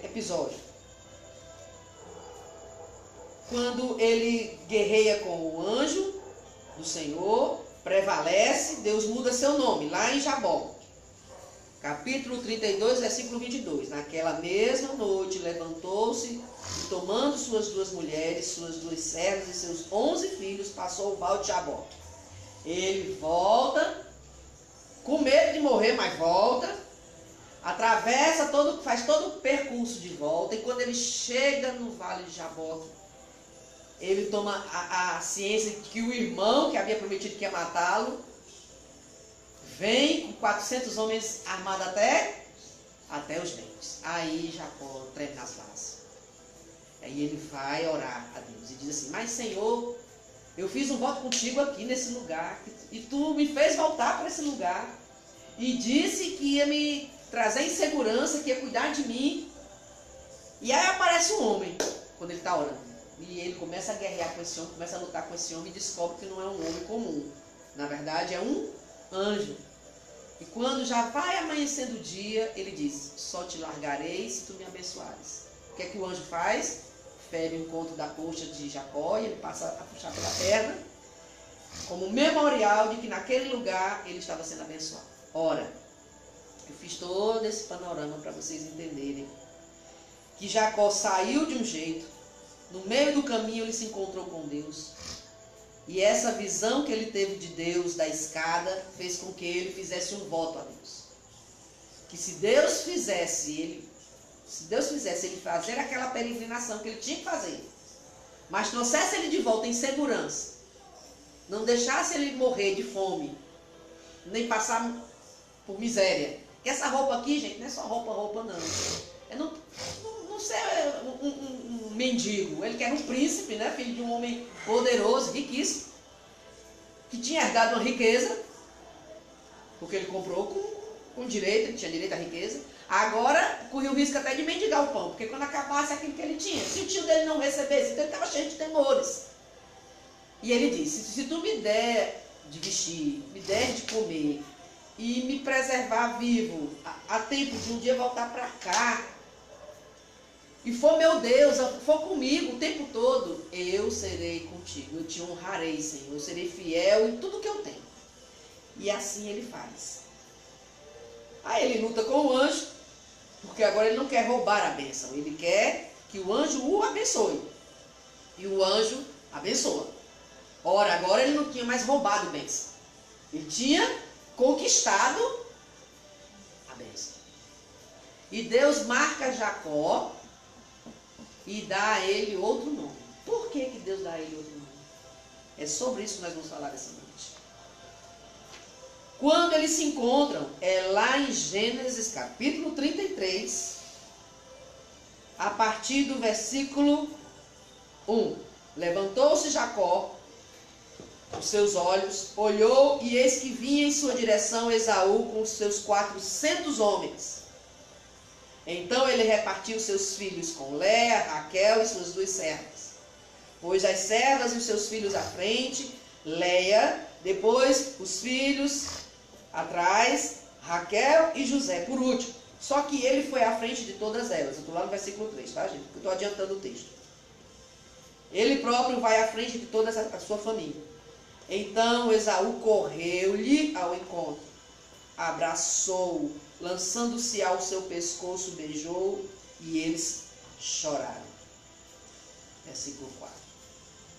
episódio. Quando ele guerreia com o anjo do Senhor, prevalece, Deus muda seu nome, lá em Jabó. Capítulo 32, versículo 22. Naquela mesma noite levantou-se e, tomando suas 2 mulheres, suas 2 servas e seus 11 filhos, passou o val de Jabó. Ele volta, com medo de morrer, mas volta, atravessa faz todo o percurso de volta, e quando ele chega no vale de Jabó, ele toma a ciência de que o irmão que havia prometido que ia matá-lo, vem com 400 homens armados até os dentes. Aí Jacó treme nas bases. Aí ele vai orar a Deus e diz assim: mas Senhor, eu fiz um voto contigo aqui nesse lugar, e tu me fez voltar para esse lugar, e disse que ia me trazer em segurança, que ia cuidar de mim. E aí aparece um homem, quando ele está orando, e ele começa a guerrear com esse homem, começa a lutar com esse homem, e descobre que não é um homem comum. Na verdade é um anjo. E quando já vai amanhecendo o dia, ele diz: só te largarei se tu me abençoares. O que é que o anjo faz? Fere o encontro da coxa de Jacó, e ele passa a puxar pela perna, como memorial de que naquele lugar ele estava sendo abençoado. Ora, eu fiz todo esse panorama para vocês entenderem que Jacó saiu de um jeito, no meio do caminho ele se encontrou com Deus. E essa visão que ele teve de Deus, da escada, fez com que ele fizesse um voto a Deus. Que se Deus fizesse ele fazer aquela peregrinação que ele tinha que fazer, mas trouxesse ele de volta em segurança, não deixasse ele morrer de fome, nem passar por miséria. E essa roupa aqui, gente, não é só roupa não. É não ser um mendigo. Ele que era um príncipe, né? Filho de um homem poderoso, riquíssimo, que tinha herdado uma riqueza, porque ele comprou com direito, ele tinha direito à riqueza. Agora corria o risco até de mendigar o pão, porque quando acabasse aquilo que ele tinha, se o tio dele não recebesse, então ele estava cheio de temores. E ele disse: se tu me der de vestir, me der de comer e me preservar vivo a tempo de um dia voltar para cá, e for meu Deus, for comigo o tempo todo, eu serei contigo, eu te honrarei, Senhor, eu serei fiel em tudo que eu tenho. E assim ele faz. Aí ele luta com o anjo, porque agora ele não quer roubar a bênção, ele quer que o anjo o abençoe. E o anjo abençoa. Ora, agora ele não tinha mais roubado a bênção, ele tinha conquistado a bênção. E Deus marca Jacó e dá a ele outro nome. Por que Deus dá a ele outro nome? É sobre isso que nós vamos falar essa noite. Quando eles se encontram, é lá em Gênesis capítulo 33, a partir do versículo 1. Levantou-se Jacó os seus olhos, olhou, e eis que vinha em sua direção Esaú com os seus 400 homens. Então ele repartiu seus filhos com Léa, Raquel e suas 2 servas. Pôs as servas e os seus filhos à frente, Léa, depois os filhos atrás, Raquel e José por último. Só que ele foi à frente de todas elas. Eu estou lá no versículo 3, tá, gente? Eu estou adiantando o texto. Ele próprio vai à frente de toda a sua família. Então Esaú correu-lhe ao encontro, abraçou-o, lançando-se ao seu pescoço, beijou, e eles choraram. Versículo 4.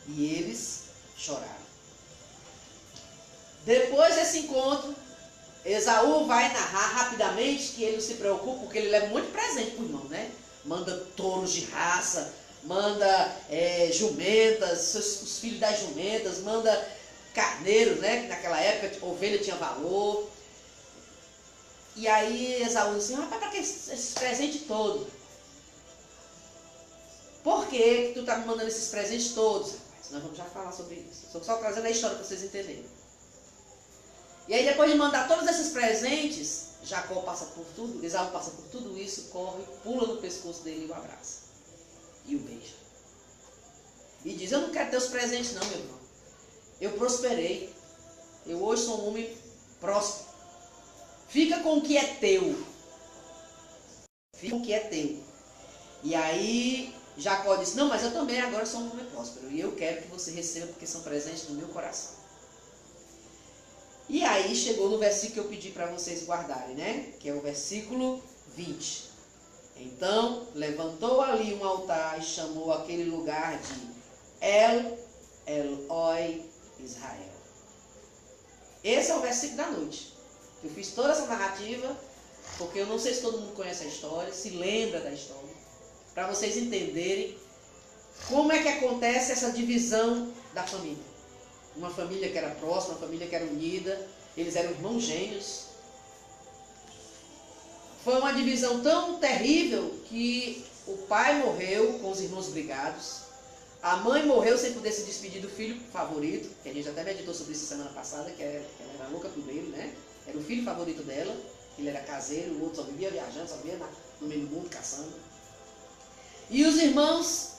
E eles choraram. Depois desse encontro, Esaú vai narrar rapidamente que ele não se preocupa, porque ele leva muito presente para o irmão, né? Manda touros de raça, manda jumentas, os filhos das jumentas, manda carneiros, né? Que naquela época ovelha tinha valor. E aí Esaú diz assim, rapaz, para que esse presente todo? Por que tu tá me mandando esses presentes todos? Rapaz, nós vamos já falar sobre isso. Estou só trazendo a história para vocês entenderem. E aí depois de mandar todos esses presentes, Jacó passa por tudo, Esaú passa por tudo isso, corre, pula no pescoço dele e o abraça. E o beija. E diz, eu não quero teus presentes não, meu irmão. Eu prosperei. Eu hoje sou um homem próspero. Fica com o que é teu. Fica com o que é teu. E aí Jacó disse, não, mas eu também agora sou um homem próspero. E eu quero que você receba, porque são presentes do meu coração. E aí chegou no versículo que eu pedi para vocês guardarem, né? Que é o versículo 20. Então levantou ali um altar e chamou aquele lugar de El Eloi Israel. Esse é o versículo da noite. Eu fiz toda essa narrativa, porque eu não sei se todo mundo conhece a história, se lembra da história, para vocês entenderem como é que acontece essa divisão da família. Uma família que era próxima, uma família que era unida, eles eram irmãos gêmeos. Foi uma divisão tão terrível que o pai morreu com os irmãos brigados, a mãe morreu sem poder se despedir do filho favorito, que a gente até meditou sobre isso semana passada, que ela era louca por ele, né? Era o filho favorito dela, ele era caseiro, o outro só vivia viajando, só vivia no meio do mundo caçando. E os irmãos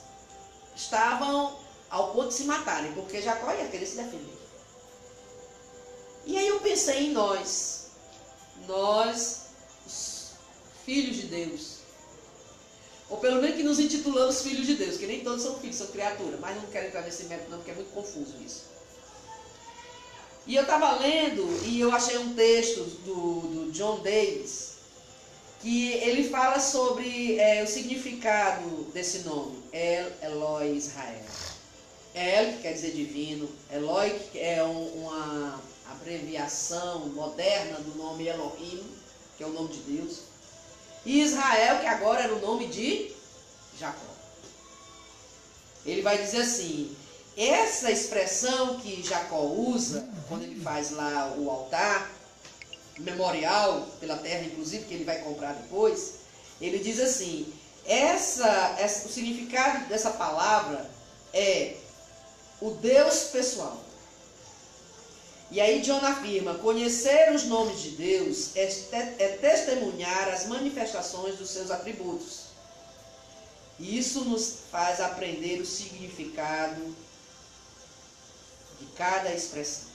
estavam ao ponto de se matarem, porque Jacó ia querer se defender. E aí eu pensei em nós, os filhos de Deus, ou pelo menos que nos intitulamos filhos de Deus, que nem todos são filhos, são criaturas, mas não quero entrar nesse método não, porque é muito confuso isso. E eu estava lendo e eu achei um texto do John Davis, que ele fala sobre o significado desse nome, El Eloi Israel. El, que quer dizer divino, Eloi, que é uma abreviação moderna do nome Elohim, que é o nome de Deus, e Israel, que agora era o nome de Jacó. Ele vai dizer assim, essa expressão que Jacó usa, quando ele faz lá o altar, memorial pela terra, inclusive, que ele vai comprar depois, ele diz assim, o significado dessa palavra é o Deus pessoal. E aí John afirma, conhecer os nomes de Deus é testemunhar as manifestações dos seus atributos. E isso nos faz aprender o significado de cada expressão.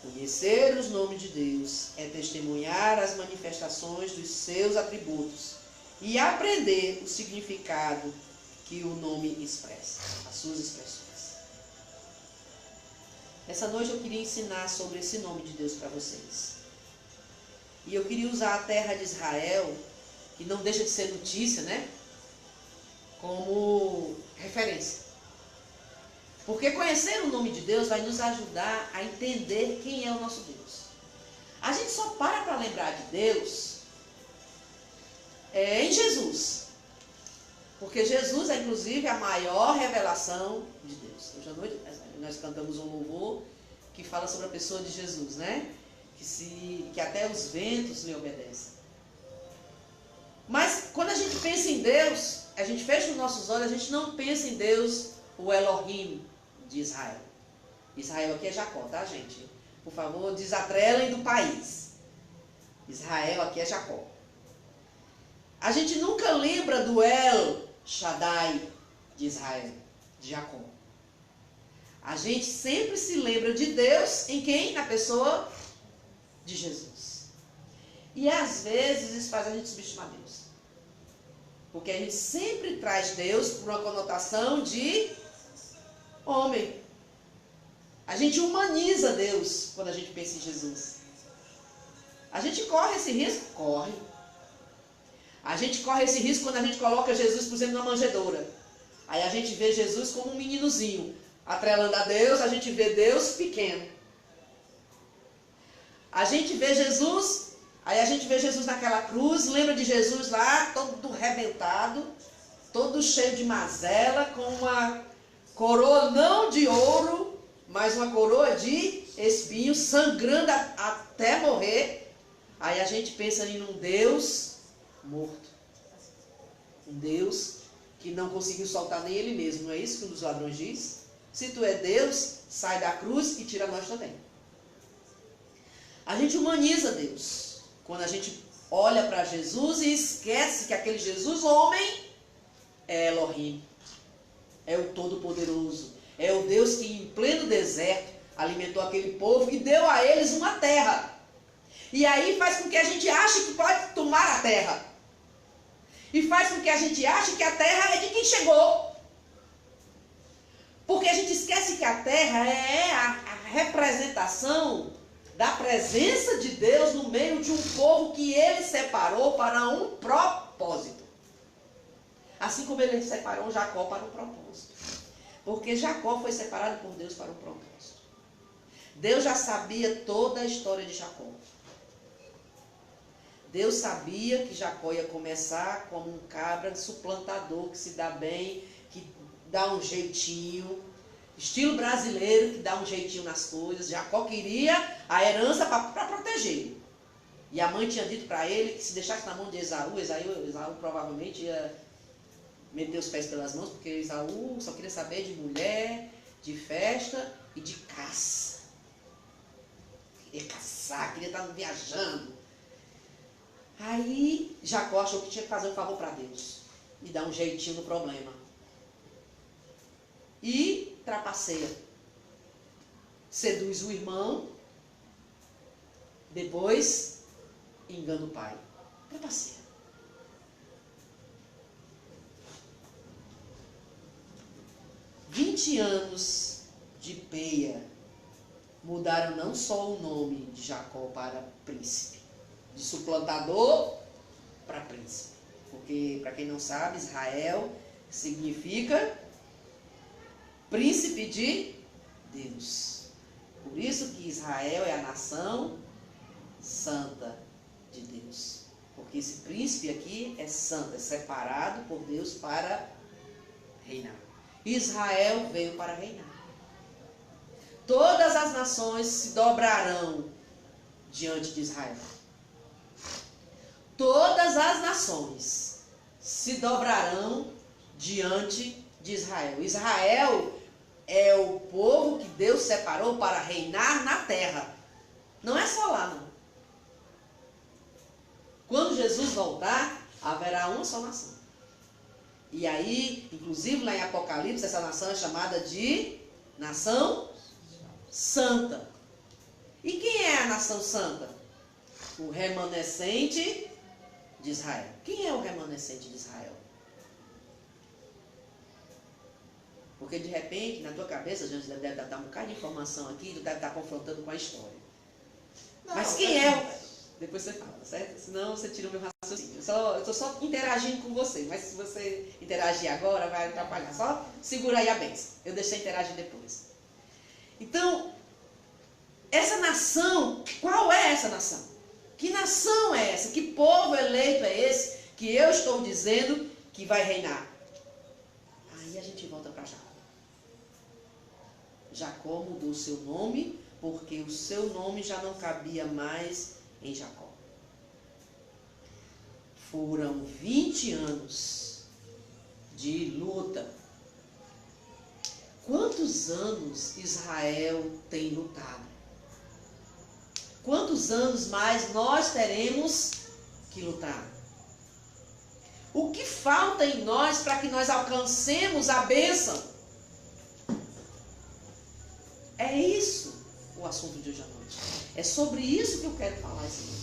Conhecer os nomes de Deus é testemunhar as manifestações dos seus atributos e aprender o significado que o nome expressa, as suas expressões. Essa noite eu queria ensinar sobre esse nome de Deus para vocês. E eu queria usar a terra de Israel, que não deixa de ser notícia, né? Como referência. Porque conhecer o nome de Deus vai nos ajudar a entender quem é o nosso Deus. A gente só para lembrar de Deus em Jesus. Porque Jesus é, inclusive, a maior revelação de Deus. Hoje à noite nós cantamos um louvor que fala sobre a pessoa de Jesus, né? Que até os ventos lhe obedecem. Mas quando a gente pensa em Deus, a gente fecha os nossos olhos, a gente não pensa em Deus, o Elohim de Israel. Israel aqui é Jacó, tá, gente? Por favor, desatrelem do país. Israel aqui é Jacó. A gente nunca lembra do El Shaddai de Israel, de Jacó. A gente sempre se lembra de Deus em quem? Na pessoa de Jesus. E às vezes isso faz a gente subestimar Deus. Porque a gente sempre traz Deus por uma conotação de homem. A gente humaniza Deus quando a gente pensa em Jesus. A gente corre esse risco? Corre. A gente corre esse risco quando a gente coloca Jesus, por exemplo, na manjedoura. Aí a gente vê Jesus como um meninozinho. Atrelando a Deus, a gente vê Deus pequeno. A gente vê Jesus, aí a gente vê Jesus naquela cruz, lembra de Jesus lá, todo arrebentado, todo cheio de mazela, com uma coroa não de ouro, mas uma coroa de espinhos, sangrando até morrer. Aí a gente pensa em um Deus morto. Um Deus que não conseguiu soltar nem ele mesmo. Não é isso que um dos ladrões diz? Se tu é Deus, sai da cruz e tira nós também. A gente humaniza Deus quando a gente olha para Jesus e esquece que aquele Jesus homem é Elohim, é o Todo-Poderoso, é o Deus que em pleno deserto alimentou aquele povo e deu a eles uma terra. E aí faz com que a gente ache que pode tomar a terra. E faz com que a gente ache que a terra é de quem chegou. Porque a gente esquece que a terra é a representação da presença de Deus no meio de um povo que ele separou para um propósito. Assim como ele separou Jacó para um propósito. Porque Jacó foi separado por Deus para um propósito. Deus já sabia toda a história de Jacó. Deus sabia que Jacó ia começar como um cabra suplantador, que se dá bem, que dá um jeitinho, estilo brasileiro, que dá um jeitinho nas coisas. Jacó queria a herança para protegê-lo. E a mãe tinha dito para ele que se deixasse na mão de Esaú, Esaú provavelmente ia meter os pés pelas mãos, porque Esaú só queria saber de mulher, de festa e de caça. Queria caçar, queria estar viajando. Aí Jacó achou que tinha que fazer um favor para Deus e dar um jeitinho no problema. E trapaceia. Seduz o irmão, depois engana o pai. Trapaceia. "20 anos de peia mudaram não só o nome de Jacó para príncipe, de suplantador para príncipe. Porque, para quem não sabe, Israel significa príncipe de Deus. Por isso que Israel é a nação santa de Deus. Porque esse príncipe aqui é santo, é separado por Deus para reinar. Israel veio para reinar. Todas as nações se dobrarão diante de Israel. Todas as nações se dobrarão diante de Israel. Israel é o povo que Deus separou para reinar na terra. Não é só lá, não. Quando Jesus voltar, haverá uma só nação. E aí, inclusive lá em Apocalipse, essa nação é chamada de nação santa. E quem é a nação santa? O remanescente de Israel. Quem é o remanescente de Israel? Porque de repente, na tua cabeça, gente deve dar um bocado de informação aqui, tu deve estar confrontando com a história. Não, mas quem é o... Depois você fala, certo? Senão você tira o meu raciocínio. Eu estou só interagindo com você, mas se você interagir agora, vai atrapalhar. Só segura aí a bênção. Eu deixei interagir depois. Então, essa nação, qual é essa nação? Que nação é essa? Que povo eleito é esse que eu estou dizendo que vai reinar? Aí a gente volta para Jacó. Jacó mudou seu nome porque o seu nome já não cabia mais em Jacó. Foram 20 anos de luta. Quantos anos Israel tem lutado? Quantos anos mais nós teremos que lutar? O que falta em nós para que nós alcancemos a bênção? É isso o assunto de hoje à noite. É sobre isso que eu quero falar essa noite.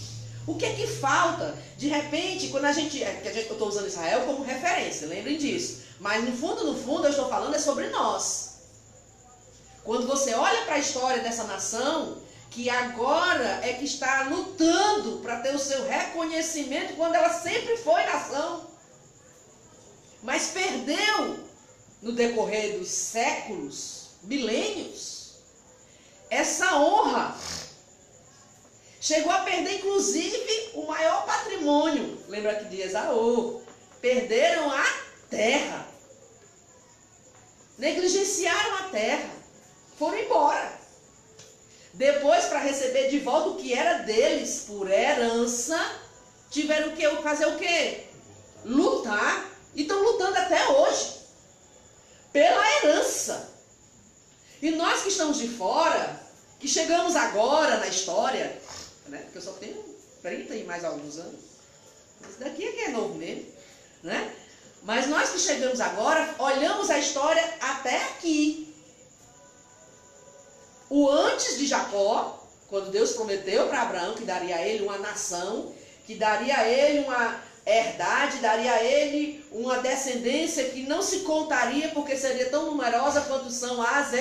O que é que falta? De repente, quando eu estou usando Israel como referência, lembrem disso. Mas no fundo, eu estou falando é sobre nós. Quando você olha para a história dessa nação, que agora é que está lutando para ter o seu reconhecimento, quando ela sempre foi nação, mas perdeu no decorrer dos séculos, milênios, essa honra. Chegou a perder, inclusive, o maior patrimônio. Lembra aqui de Esaú? Perderam a terra. Negligenciaram a terra. Foram embora. Depois, para receber de volta o que era deles por herança, tiveram que fazer o quê? Lutar. E estão lutando até hoje. Pela herança. E nós que estamos de fora, que chegamos agora na história, né? Porque eu só tenho 30 e mais alguns anos. Esse daqui é que é novo mesmo, né? Mas nós que chegamos agora, olhamos a história até aqui. O antes de Jacó, quando Deus prometeu para Abraão que daria a ele uma nação, que daria a ele uma herdade, daria a ele uma descendência que não se contaria porque seria tão numerosa quanto são as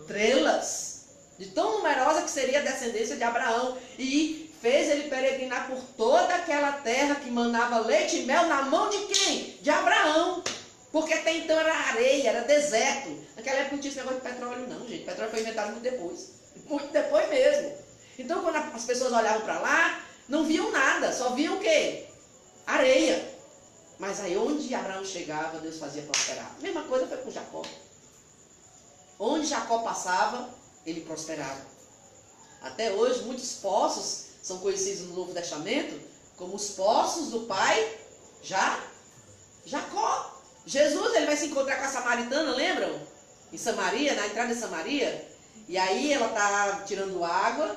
estrelas. De tão numerosa que seria a descendência de Abraão. E fez ele peregrinar por toda aquela terra que manava leite e mel na mão de quem? De Abraão. Porque até então era areia, era deserto. Naquela época não tinha esse negócio de petróleo não, gente. Petróleo foi inventado muito depois. Muito depois mesmo. Então quando as pessoas olhavam para lá, não viam nada. Só viam o quê? Areia. Mas aí onde Abraão chegava, Deus fazia prosperar. A mesma coisa foi com Jacó. Onde Jacó passava, ele prosperava. Até hoje, muitos poços são conhecidos no Novo Testamento como os poços do pai Jacó. Jesus, ele vai se encontrar com a samaritana, lembram? Em Samaria, na entrada de Samaria. E aí ela está tirando água,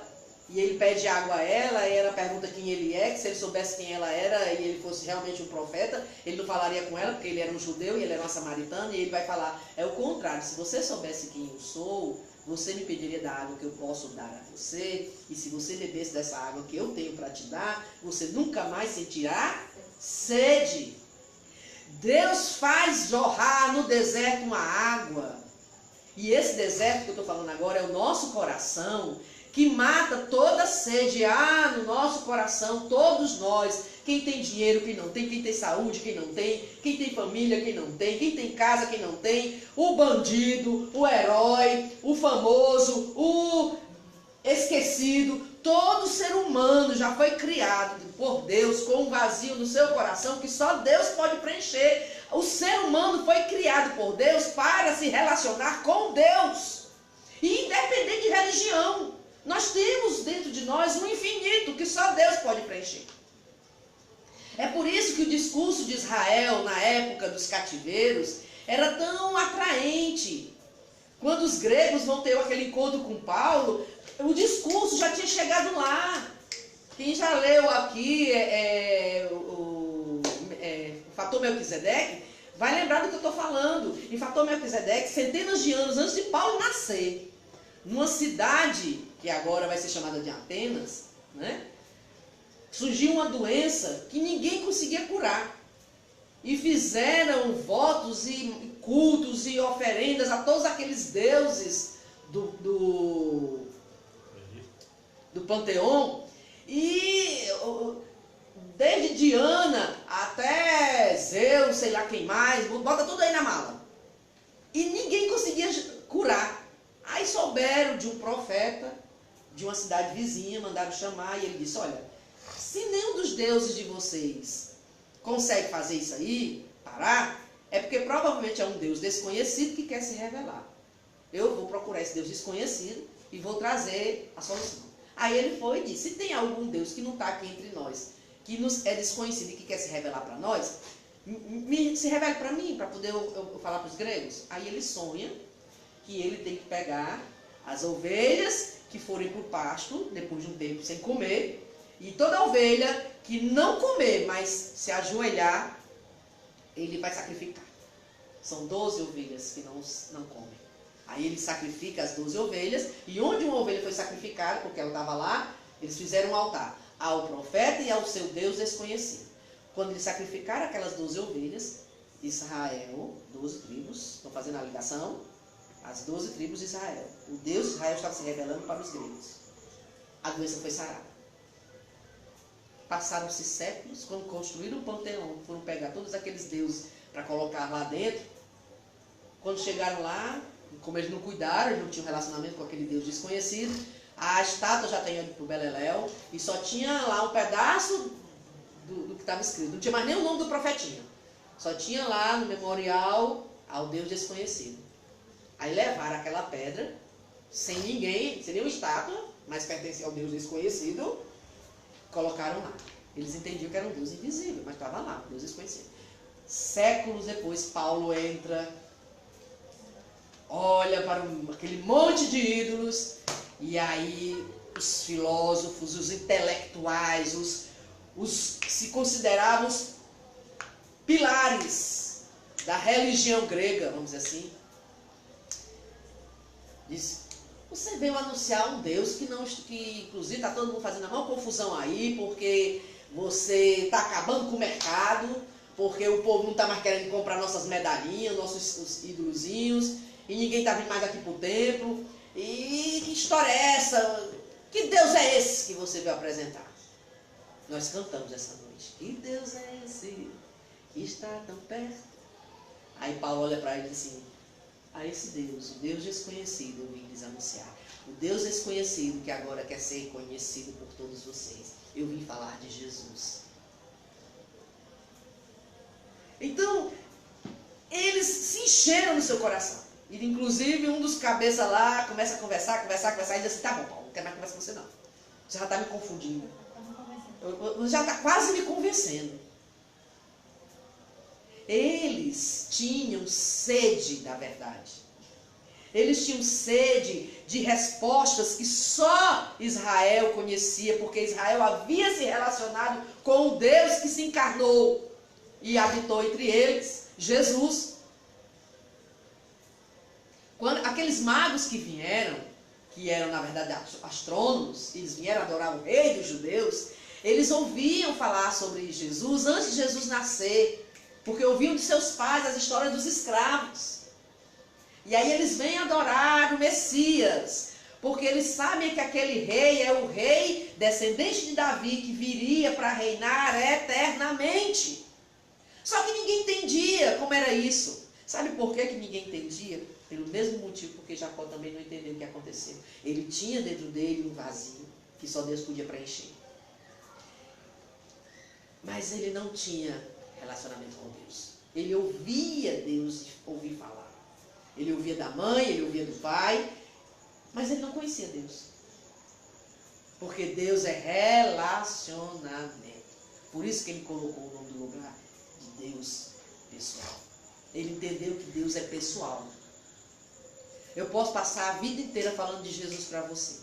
e ele pede água a ela, e ela pergunta quem ele é, que se ele soubesse quem ela era, e ele fosse realmente um profeta, ele não falaria com ela, porque ele era um judeu e ele era uma samaritana, e ele vai falar, é o contrário, se você soubesse quem eu sou, você me pediria da água que eu posso dar a você, e se você bebesse dessa água que eu tenho para te dar, você nunca mais sentirá sede. Deus faz jorrar no deserto uma água, e esse deserto que eu estou falando agora é o nosso coração, que mata toda sede. No nosso coração, todos nós, quem tem dinheiro, quem não tem, quem tem saúde, quem não tem, quem tem família, quem não tem, quem tem casa, quem não tem, o bandido, o herói, o famoso, o esquecido, todo ser humano já foi criado por Deus com um vazio no seu coração que só Deus pode preencher. O ser humano foi criado por Deus para se relacionar com Deus, e independente de religião. Nós temos dentro de nós um infinito que só Deus pode preencher. É por isso que o discurso de Israel na época dos cativeiros era tão atraente. Quando os gregos vão ter aquele encontro com Paulo, o discurso já tinha chegado lá. Quem já leu aqui o Fator Melquisedeque vai lembrar do que eu estou falando. Em Fator Melquisedeque, centenas de anos antes de Paulo nascer, numa cidade que agora vai ser chamada de Atenas, né? Surgiu uma doença que ninguém conseguia curar. E fizeram votos e cultos e oferendas a todos aqueles deuses do panteão. E desde Diana até Zeus, sei lá quem mais, bota tudo aí na mala. E ninguém conseguia curar. Aí souberam de um profeta de uma cidade vizinha, mandaram chamar, e ele disse, olha, se nenhum dos deuses de vocês consegue fazer isso aí, parar, é porque provavelmente é um Deus desconhecido que quer se revelar. Eu vou procurar esse Deus desconhecido e vou trazer a solução. Aí ele foi e disse, se tem algum Deus que não está aqui entre nós, que nos é desconhecido e que quer se revelar para nós, se revele para mim, para poder eu falar para os gregos. Aí ele sonha que ele tem que pegar as ovelhas que forem para o pasto, depois de um tempo sem comer, e toda ovelha que não comer, mas se ajoelhar, ele vai sacrificar. São 12 ovelhas que não comem. Aí ele sacrifica as 12 ovelhas, e onde uma ovelha foi sacrificada, porque ela estava lá, eles fizeram um altar ao profeta e ao seu Deus desconhecido. Quando eles sacrificaram aquelas 12 ovelhas, Israel, 12 tribos, estão fazendo a ligação, as 12 tribos de Israel. O Deus de Israel estava se revelando para os gregos. A doença foi sarada. Passaram-se séculos, quando construíram o panteão, foram pegar todos aqueles deuses para colocar lá dentro. Quando chegaram lá, como eles não cuidaram, eles não tinham relacionamento com aquele Deus desconhecido, A estátua já tinha ido para o Beleléu e só tinha lá um pedaço do que estava escrito. Não tinha mais nem o nome do profetinho. Só tinha lá no memorial ao Deus desconhecido. Aí levaram aquela pedra, sem ninguém, seria uma estátua, mas pertencia ao Deus desconhecido, colocaram lá. Eles entendiam que era um Deus invisível, mas estava lá, um Deus desconhecido. Séculos depois, Paulo entra, olha para aquele monte de ídolos, e aí os filósofos, os intelectuais, os que se consideravam os pilares da religião grega, vamos dizer assim, diz: você veio anunciar um Deus que inclusive está todo mundo fazendo a maior confusão aí, porque você está acabando com o mercado, porque o povo não está mais querendo comprar nossas medalhinhas, nossos ídolozinhos, e ninguém está vindo mais aqui para o templo. E que história é essa? Que Deus é esse que você veio apresentar? Nós cantamos essa noite. Que Deus é esse que está tão perto? Aí Paulo olha para ele e diz assim: a esse Deus, o Deus desconhecido, eu vim lhes anunciar. O Deus desconhecido que agora quer ser conhecido por todos vocês. Eu vim falar de Jesus. Então, eles se encheram no seu coração. E, inclusive, um dos cabeças lá começa a conversar, e diz assim: tá bom, Paulo, não quero mais conversar com você não. Você já está me confundindo. Você já está quase me convencendo. Eles tinham sede da verdade. Eles tinham sede de respostas que só Israel conhecia, porque Israel havia se relacionado com o Deus que se encarnou e habitou entre eles, Jesus. Quando aqueles magos que vieram, que eram na verdade astrônomos, eles vieram adorar o rei dos judeus, eles ouviam falar sobre Jesus antes de Jesus nascer, porque ouviam de seus pais as histórias dos escravos. E aí eles vêm adorar o Messias, porque eles sabem que aquele rei é o rei descendente de Davi, que viria para reinar eternamente. Só que ninguém entendia como era isso. Sabe por que ninguém entendia? Pelo mesmo motivo porque Jacó também não entendeu o que aconteceu. Ele tinha dentro dele um vazio que só Deus podia preencher. Mas ele não tinha relacionamento com Deus. Ele ouvia Deus ouvir falar. Ele ouvia da mãe, ele ouvia do pai, mas ele não conhecia Deus. Porque Deus é relacionamento. Por isso que ele colocou o nome do lugar de Deus pessoal. Ele entendeu que Deus é pessoal. Eu posso passar a vida inteira falando de Jesus para você.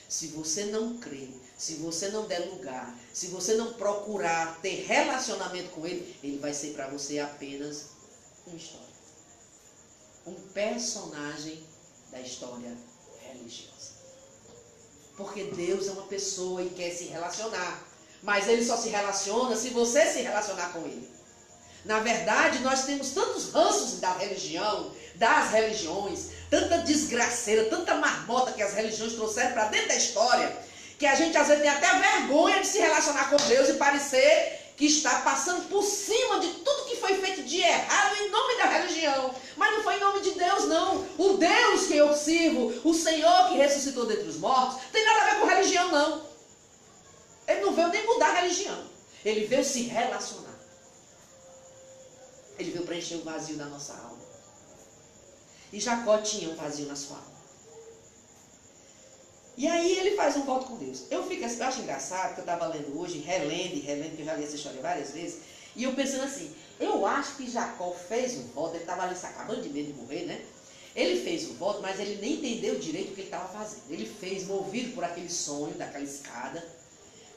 Se você não crer, se você não der lugar, se você não procurar ter relacionamento com Ele, Ele vai ser para você apenas uma história. Um personagem da história religiosa. Porque Deus é uma pessoa e quer se relacionar. Mas Ele só se relaciona se você se relacionar com Ele. Na verdade, nós temos tantos ranços da religião, das religiões, tanta desgraceira, tanta marmota que as religiões trouxeram para dentro da história, que a gente às vezes tem até vergonha de se relacionar com Deus e parecer que está passando por cima de tudo que foi feito de errado em nome da religião. Mas não foi em nome de Deus, não. O Deus que eu sirvo, o Senhor que ressuscitou dentre os mortos, tem nada a ver com religião, não. Ele não veio nem mudar a religião. Ele veio se relacionar. Ele veio preencher o vazio da nossa alma. E Jacó tinha um vazio na sua alma. E aí ele faz um voto com Deus. Eu acho engraçado que eu estava lendo hoje, relendo, que eu já li essa história várias vezes, e eu pensando assim, eu acho que Jacó fez o voto, ele estava ali se acabando de medo de morrer, né? Ele fez o voto, mas ele nem entendeu direito o que ele estava fazendo. Ele fez, movido por aquele sonho, daquela escada,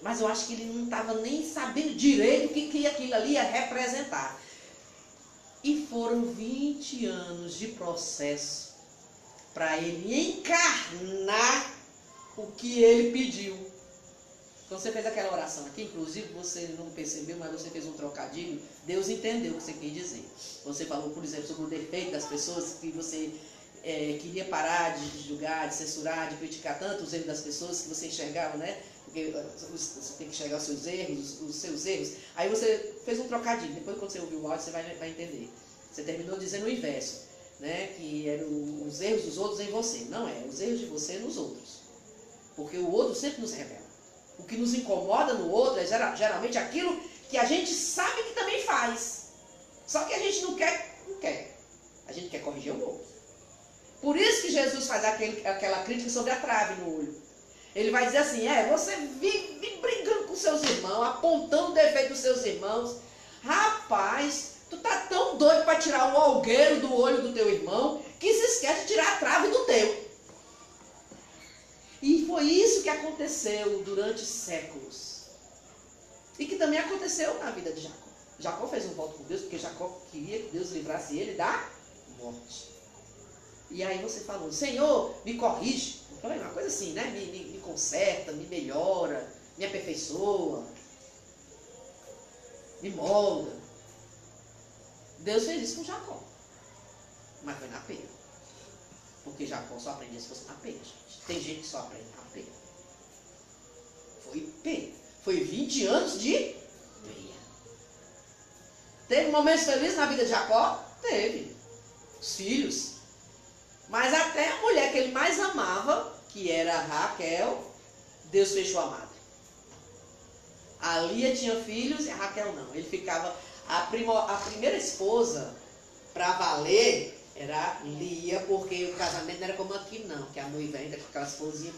mas eu acho que ele não estava nem sabendo direito o que aquilo ali ia representar. E foram 20 anos de processo para ele encarnar o que ele pediu. Quando você fez aquela oração aqui, inclusive você não percebeu, mas você fez um trocadilho, Deus entendeu o que você quis dizer. Você falou, por exemplo, sobre o defeito das pessoas, que você queria parar de julgar, de censurar, de criticar tanto os erros das pessoas que você enxergava, né? Porque você tem que enxergar os seus erros. Aí você fez um trocadilho. Depois, quando você ouvir o áudio, você vai entender. Você terminou dizendo o inverso, né? Que eram os erros dos outros em você. Não é, os erros de você nos outros. Porque o outro sempre nos revela. O que nos incomoda no outro é geralmente aquilo que a gente sabe que também faz. Só que a gente não quer. A gente quer corrigir o outro. Por isso que Jesus faz aquela crítica sobre a trave no olho. Ele vai dizer assim, você vive brigando com seus irmãos, apontando o defeito dos seus irmãos. Rapaz, tu tá tão doido para tirar um algueiro do olho do teu irmão, que se esquece de tirar a trave do teu. E foi isso que aconteceu durante séculos. E que também aconteceu na vida de Jacó. Jacó fez um voto com Deus, porque Jacó queria que Deus livrasse ele da morte. E aí você falou, Senhor, me corrige. Eu falei, uma coisa assim, né? Me conserta, me melhora, me aperfeiçoa, me molda. Deus fez isso com Jacó. Mas foi na pena. Porque Jacó só aprendia se fosse na pena, gente. Tem gente que só aprende na pena. Foi pena. Foi 20 anos de peia. Teve momentos felizes na vida de Jacó? Teve. Os filhos. Mas até a mulher que ele mais amava, que era Raquel, Deus fechou a madre. A Lia tinha filhos e a Raquel não. Ele ficava... A primeira esposa, para valer, era Lia, porque o casamento não era como aqui não, que a noiva entra com aquelas florzinhas,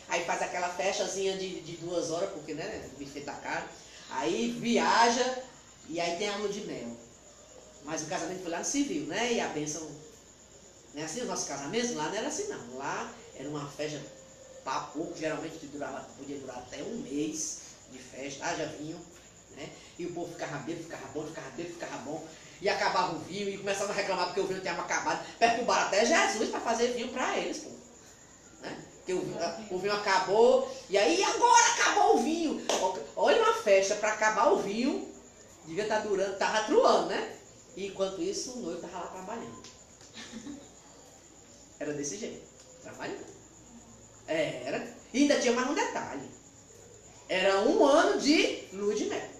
aí faz aquela festazinha de 2 horas, porque né, o buffet tá caro, aí viaja e aí tem a lua de mel. Mas o casamento foi lá no civil, né? E a bênção, não é assim os nossos casamentos? Lá não era assim não, lá era uma festa para pouco, geralmente podia durar até 1 mês de festa, haja vinho, né? E o povo ficava bêbado, ficava bom. E acabava o vinho e começava a reclamar porque o vinho tinha acabado. Perturbaram até Jesus para fazer vinho para eles, pô. Né? Porque o vinho acabou. E aí agora acabou o vinho. Olha uma festa para acabar o vinho. Devia estar durando, estava truando, né? E enquanto isso o noivo estava lá trabalhando. Era desse jeito. Trabalhando. Era. E ainda tinha mais um detalhe. Era 1 ano de lua de mel.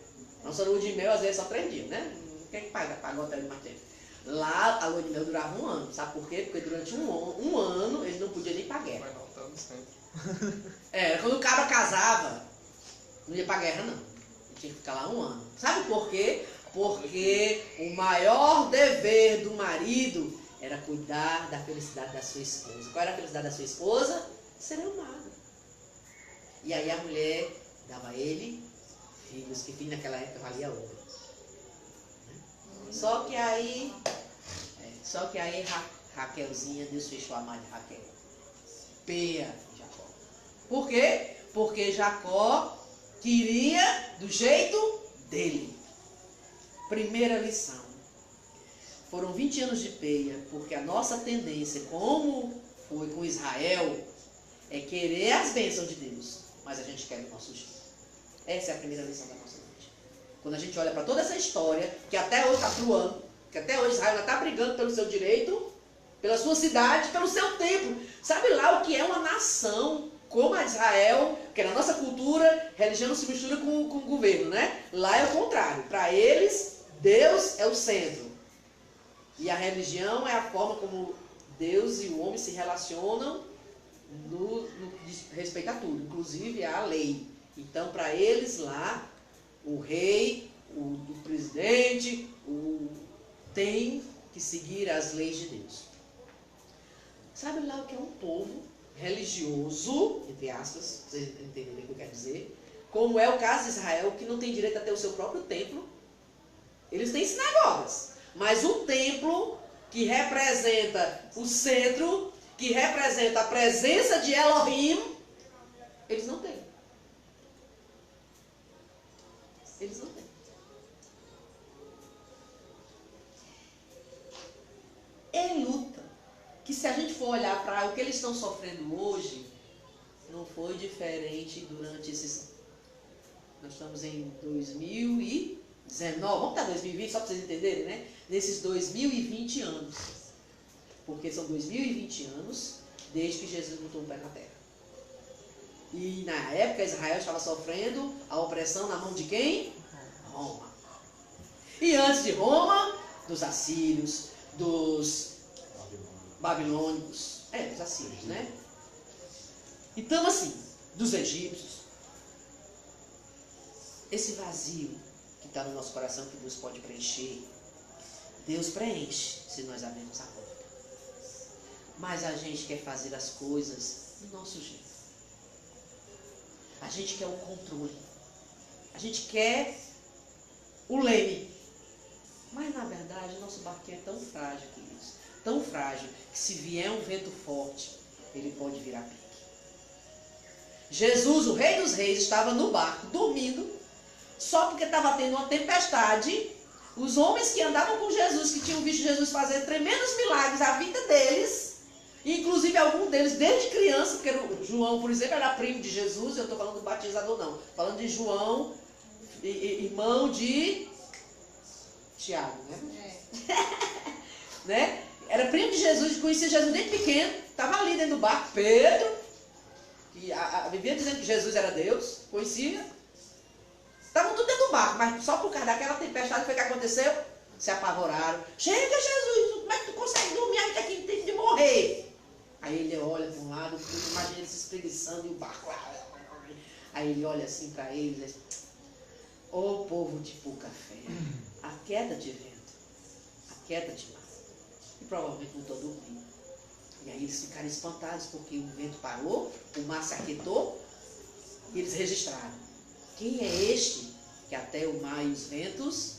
Nossa lua de mel às vezes só 3 dias, né? Quem paga o hotel de mais tempo? Lá a lua de mel durava 1 ano. Sabe por quê? Porque durante um ano eles não podiam nem ir pra guerra. Vai voltando sempre. Quando o cabra casava, não ia pra guerra não. Ele tinha que ficar lá 1 ano. Sabe por quê? Porque o maior dever do marido era cuidar da felicidade da sua esposa. Qual era a felicidade da sua esposa? Ser amada. E aí a mulher dava a ele filhos, que filho naquela época valia ouro. Só que aí Raquelzinha, Deus fechou a mãe de Raquel. Peia de Jacó. Por quê? Porque Jacó queria do jeito dele. Primeira lição. Foram 20 anos de peia, porque a nossa tendência, como foi com Israel, é querer as bênçãos de Deus, mas a gente quer o nosso jeito. Essa é a primeira lição da nossa noite. Quando a gente olha para toda essa história, que até hoje está truando, que até hoje Israel está brigando pelo seu direito, pela sua cidade, pelo seu templo. Sabe lá o que é uma nação como a de Israel, que na nossa cultura, religião não se mistura com o governo, né? Lá é o contrário. Para eles, Deus é o centro. E a religião é a forma como Deus e o homem se relacionam no respeito a tudo, inclusive a lei. Então, para eles lá, o rei, o presidente, tem que seguir as leis de Deus. Sabe lá o que é um povo religioso, entre aspas, vocês entenderem o que eu quero dizer? Como é o caso de Israel, que não tem direito a ter o seu próprio templo. Eles têm sinagogas, mas um templo que representa o centro, que representa a presença de Elohim, eles não têm. Eles não têm. É luta. Que se a gente for olhar para o que eles estão sofrendo hoje, não foi diferente durante esses... Nós estamos em 2019, vamos para 2020, só para vocês entenderem, né? Nesses 2020 anos. Porque são 2020 anos desde que Jesus botou o pé na terra. E na época Israel estava sofrendo a opressão na mão de quem? Roma. E antes de Roma, dos assírios, dos babilônicos, dos assírios, né? Então, assim, dos egípcios, esse vazio que está no nosso coração, que Deus pode preencher, Deus preenche se nós abrirmos a porta. Mas a gente quer fazer as coisas do nosso jeito. A gente quer o controle. A gente quer o leme. Mas, na verdade, o nosso barquinho é tão frágil, queridos. Tão frágil que se vier um vento forte, ele pode virar pique. Jesus, o Rei dos Reis, estava no barco, dormindo, só porque estava tendo uma tempestade. Os homens que andavam com Jesus, que tinham visto Jesus fazer tremendos milagres à vida deles, inclusive algum deles desde criança, porque o João, por exemplo, era primo de Jesus. Eu estou falando do batizador, não. Falando de João, irmão de Tiago, né? Né? Era primo de Jesus, conhecia Jesus desde pequeno, estava ali dentro do barco. Pedro, que vivia dizendo que Jesus era Deus, conhecia. Estavam tudo dentro do barco, mas só por causa daquela tempestade foi que aconteceu, se apavoraram. Chega, Jesus, como é que tu consegue dormir? A gente aqui tem de morrer. Aí ele olha para um lado, imagina ele se espreguiçando e o barco lá. Aí ele olha assim para eles e diz: ô povo de pouca fé, a queda de vento, a queda de mar. E provavelmente não estou dormindo. E aí eles ficaram espantados porque o vento parou, o mar se aquietou e eles registraram: quem é este que até o mar e os ventos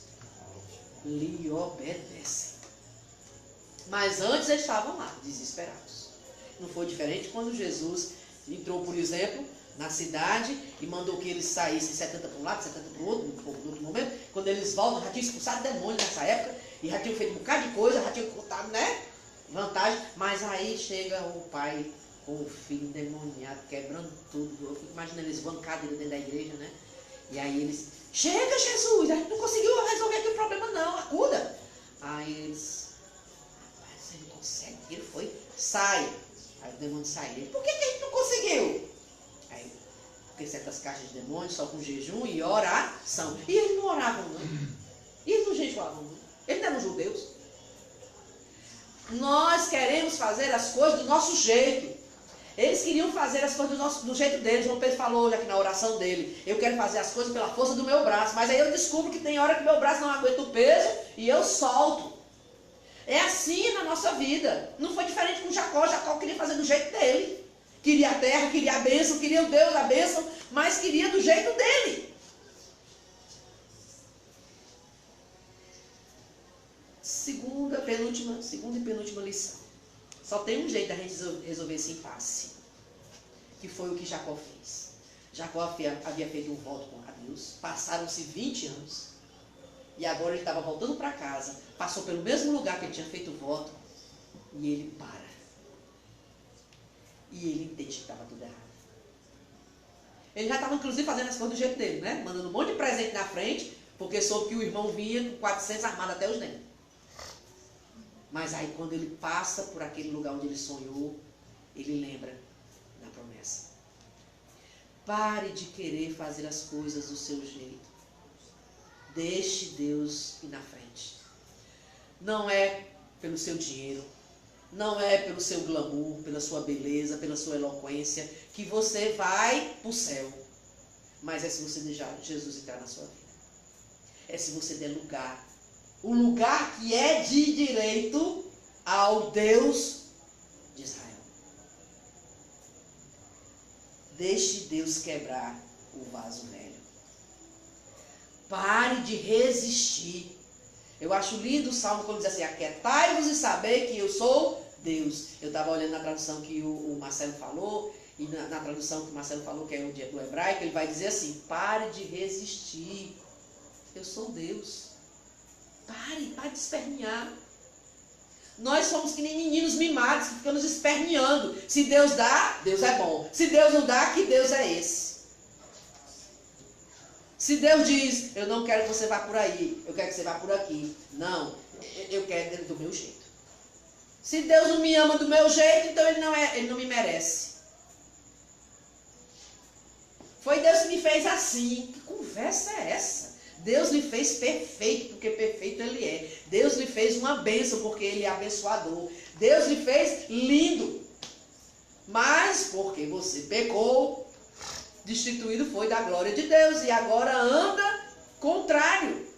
lhe obedecem? Mas antes eles estavam lá, desesperados. Não foi diferente quando Jesus entrou, por exemplo, na cidade e mandou que eles saíssem 70 para um lado, 70 para o outro, no outro momento. Quando eles voltam, já tinham expulsado demônios nessa época e já tinham feito um bocado de coisa, já tinham contado, né? Vantagem. Mas aí chega o pai com o filho endemoniado, quebrando tudo. Eu fico imaginando eles bancados dentro da igreja, né? E aí eles: chega, Jesus, a gente não conseguiu resolver aquele problema não, acuda. Aí eles: rapaz, você não consegue. Ele foi: sai. Aí o demônio saiu. Por que a gente não conseguiu? Aí, porque certas caixas de demônios só com jejum e oração. E eles não oravam não. E eles não jejuavam não. Eles não eram judeus. Nós queremos fazer as coisas do nosso jeito. Eles queriam fazer as coisas do jeito deles. João Pedro falou hoje aqui na oração dele: eu quero fazer as coisas pela força do meu braço. Mas aí eu descubro que tem hora que meu braço não aguenta o peso e eu solto. É assim na nossa vida. Não foi diferente com Jacó. Jacó queria fazer do jeito dele. Queria a terra, queria a bênção, queria o Deus da bênção, mas queria do jeito dele. Segunda e penúltima lição. Só tem um jeito da gente resolver esse impasse, que foi o que Jacó fez. Jacó havia feito um voto com Deus, passaram-se 20 anos, e agora ele estava voltando para casa, passou pelo mesmo lugar que ele tinha feito o voto, e ele para. E ele entende que estava tudo errado. Ele já estava inclusive fazendo as coisas do jeito dele, né? Mandando um monte de presente na frente, porque soube que o irmão vinha com 400 armados até os dentes. Mas aí quando ele passa por aquele lugar onde ele sonhou, ele lembra da promessa. Pare de querer fazer as coisas do seu jeito. Deixe Deus ir na frente. Não é pelo seu dinheiro, não é pelo seu glamour, pela sua beleza, pela sua eloquência, que você vai para o céu. Mas é se você deixar Jesus entrar na sua vida. É se você der lugar. O lugar que é de direito ao Deus de Israel. Deixe Deus quebrar o vaso velho. Pare de resistir. Eu acho lindo o Salmo quando diz assim: aquietai-vos e sabei que eu sou Deus. Eu estava olhando na tradução que o Marcelo falou, e na tradução que o Marcelo falou, que é do hebraico, ele vai dizer assim: pare de resistir. Eu sou Deus. Pare de espernear. Nós somos que nem meninos mimados que ficam nos esperneando. Se Deus dá, Deus é bom. Se Deus não dá, que Deus é esse? Se Deus diz: eu não quero que você vá por aí, eu quero que você vá por aqui. Não, eu quero ele do meu jeito. Se Deus não me ama do meu jeito, então ele não me merece. Foi Deus que me fez assim. Que conversa é essa? Deus lhe fez perfeito, porque perfeito Ele é. Deus lhe fez uma bênção, porque Ele é abençoador. Deus lhe fez lindo. Mas porque você pecou, destituído foi da glória de Deus e agora anda contrário.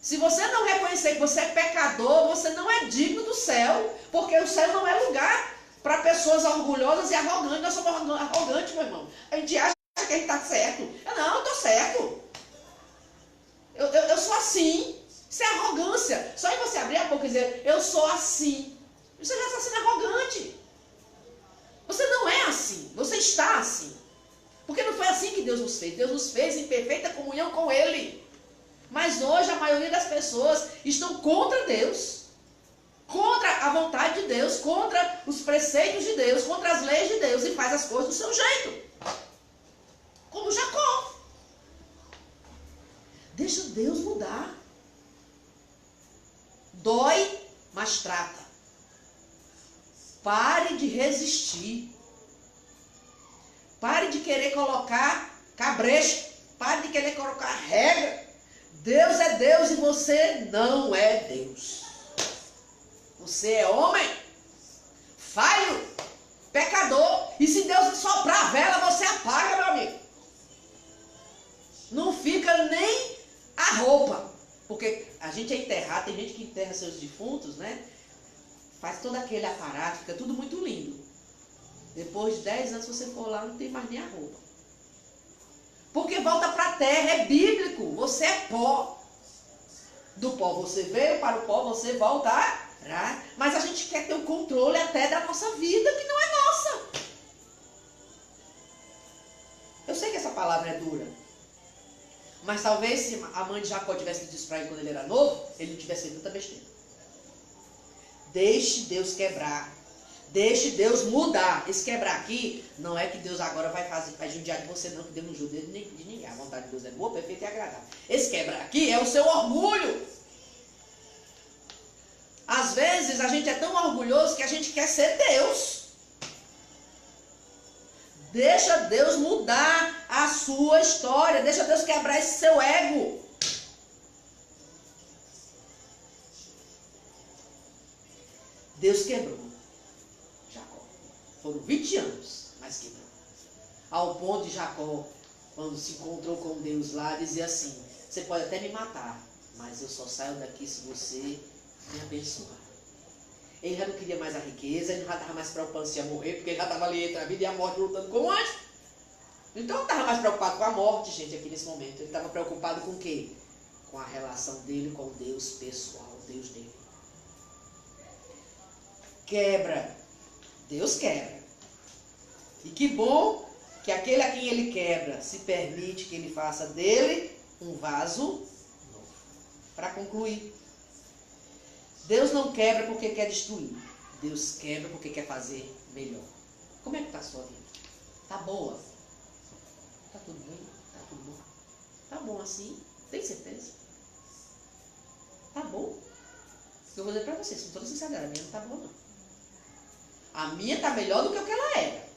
Se você não reconhecer que você é pecador, você não é digno do céu, porque o céu não é lugar para pessoas orgulhosas e arrogantes. Nós somos arrogantes, meu irmão. A gente acha que a gente está certo. Não, eu estou certo. Eu sou assim. Isso é arrogância. Só em você abrir a boca e dizer, eu sou assim. Você já está sendo arrogante. Você não é assim. Você está assim. Porque não foi assim que Deus nos fez. Deus nos fez em perfeita comunhão com Ele. Mas hoje a maioria das pessoas estão contra Deus. Contra a vontade de Deus. Contra os preceitos de Deus. Contra as leis de Deus. E faz as coisas do seu jeito. Como Jacó. Deixa Deus mudar. Dói, mas trata. Pare de resistir. Pare de querer colocar cabresto. Pare de querer colocar regra. Deus é Deus e você não é Deus. Você é homem, falho, pecador. E se Deus soprar a vela, você apaga, meu amigo. Não fica nem a roupa. Porque a gente é enterrado, tem gente que enterra seus defuntos, né? Faz todo aquele aparato, fica tudo muito lindo. Depois de 10 anos, se você for lá, não tem mais nem a roupa. Porque volta para a terra, é bíblico. Você é pó. Do pó você veio, para o pó você voltará. Mas a gente quer ter o controle até da nossa vida, que não é nossa. Eu sei que essa palavra é dura. Mas talvez se a mãe de Jacó tivesse dito para ele quando ele era novo, ele não tivesse feito tanta besteira. Deixe Deus quebrar. Deixe Deus mudar. Esse quebrar aqui, não é que Deus agora vai judiar de você, não, que Deus não judia de ninguém. A vontade de Deus é boa, perfeita e agradável. Esse quebrar aqui é o seu orgulho. Às vezes a gente é tão orgulhoso que a gente quer ser Deus. Deixa Deus mudar a sua história. Deixa Deus quebrar esse seu ego. Deus quebrou Jacó. Foram 20 anos, mas quebrou. Ao ponto de Jacó, quando se encontrou com Deus lá, dizia assim, você pode até me matar, mas eu só saio daqui se você me abençoar. Ele já não queria mais a riqueza, ele já estava mais preocupado se ia morrer, porque ele já estava ali entre a vida e a morte lutando com o anjo. Então ele estava mais preocupado com a morte, gente, aqui nesse momento. Ele estava preocupado com o quê? Com a relação dele com Deus pessoal, Deus dele. Quebra. Deus quebra. E que bom que aquele a quem ele quebra se permite que ele faça dele um vaso novo. Para concluir. Deus não quebra porque quer destruir. Deus quebra porque quer fazer melhor. Como é que está a sua vida? Está boa? Está tudo bem? Está tudo bom? Está bom assim? Tem certeza? Está bom? Eu vou dizer para vocês, com toda sinceridade, a minha não está boa não. A minha está melhor do que o que ela era.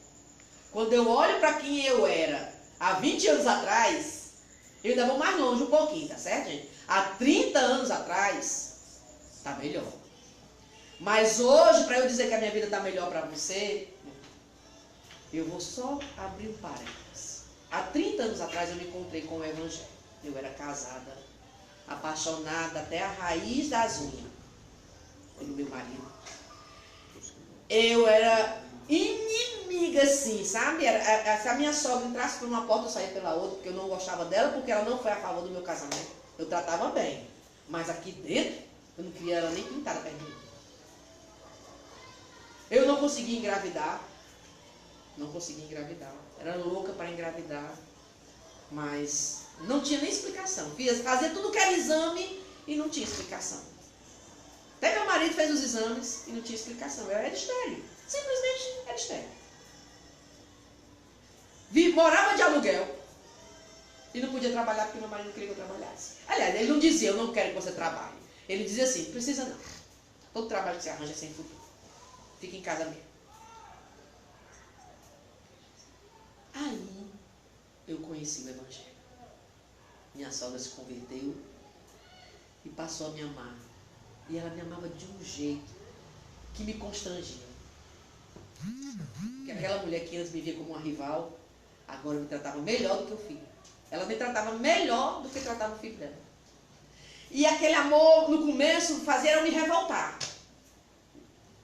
Quando eu olho para quem eu era há 20 anos atrás, eu ainda vou mais longe um pouquinho, tá certo, gente? Há 30 anos atrás, está melhor. Mas hoje, para eu dizer que a minha vida está melhor para você, eu vou só abrir um parênteses. Há 30 anos atrás eu me encontrei com o Evangelho. Eu era casada, apaixonada até a raiz das unhas pelo meu marido. Eu era inimiga, assim, sabe? Se a minha sogra entrasse por uma porta, eu saía pela outra, porque eu não gostava dela, porque ela não foi a favor do meu casamento. Eu tratava bem. Mas aqui dentro, eu não queria ela nem pintada perto de mim. Eu não conseguia engravidar. Não conseguia engravidar. Era louca para engravidar. Mas não tinha nem explicação. Fazia tudo que era exame e não tinha explicação. Até meu marido fez os exames e não tinha explicação. Eu era estéril. Simplesmente era estéril. Morava de aluguel. E não podia trabalhar porque meu marido não queria que eu trabalhasse. Aliás, ele não dizia, eu não quero que você trabalhe. Ele dizia assim, não precisa não. Todo trabalho que você arranja é sem futuro. Fica em casa mesmo. Aí, eu conheci o Evangelho. Minha sogra se converteu e passou a me amar. E ela me amava de um jeito que me constrangia. Porque aquela mulher que antes me via como uma rival, agora me tratava melhor do que o filho. Ela me tratava melhor do que tratava o filho dela. E aquele amor, no começo, fazia eu me revoltar.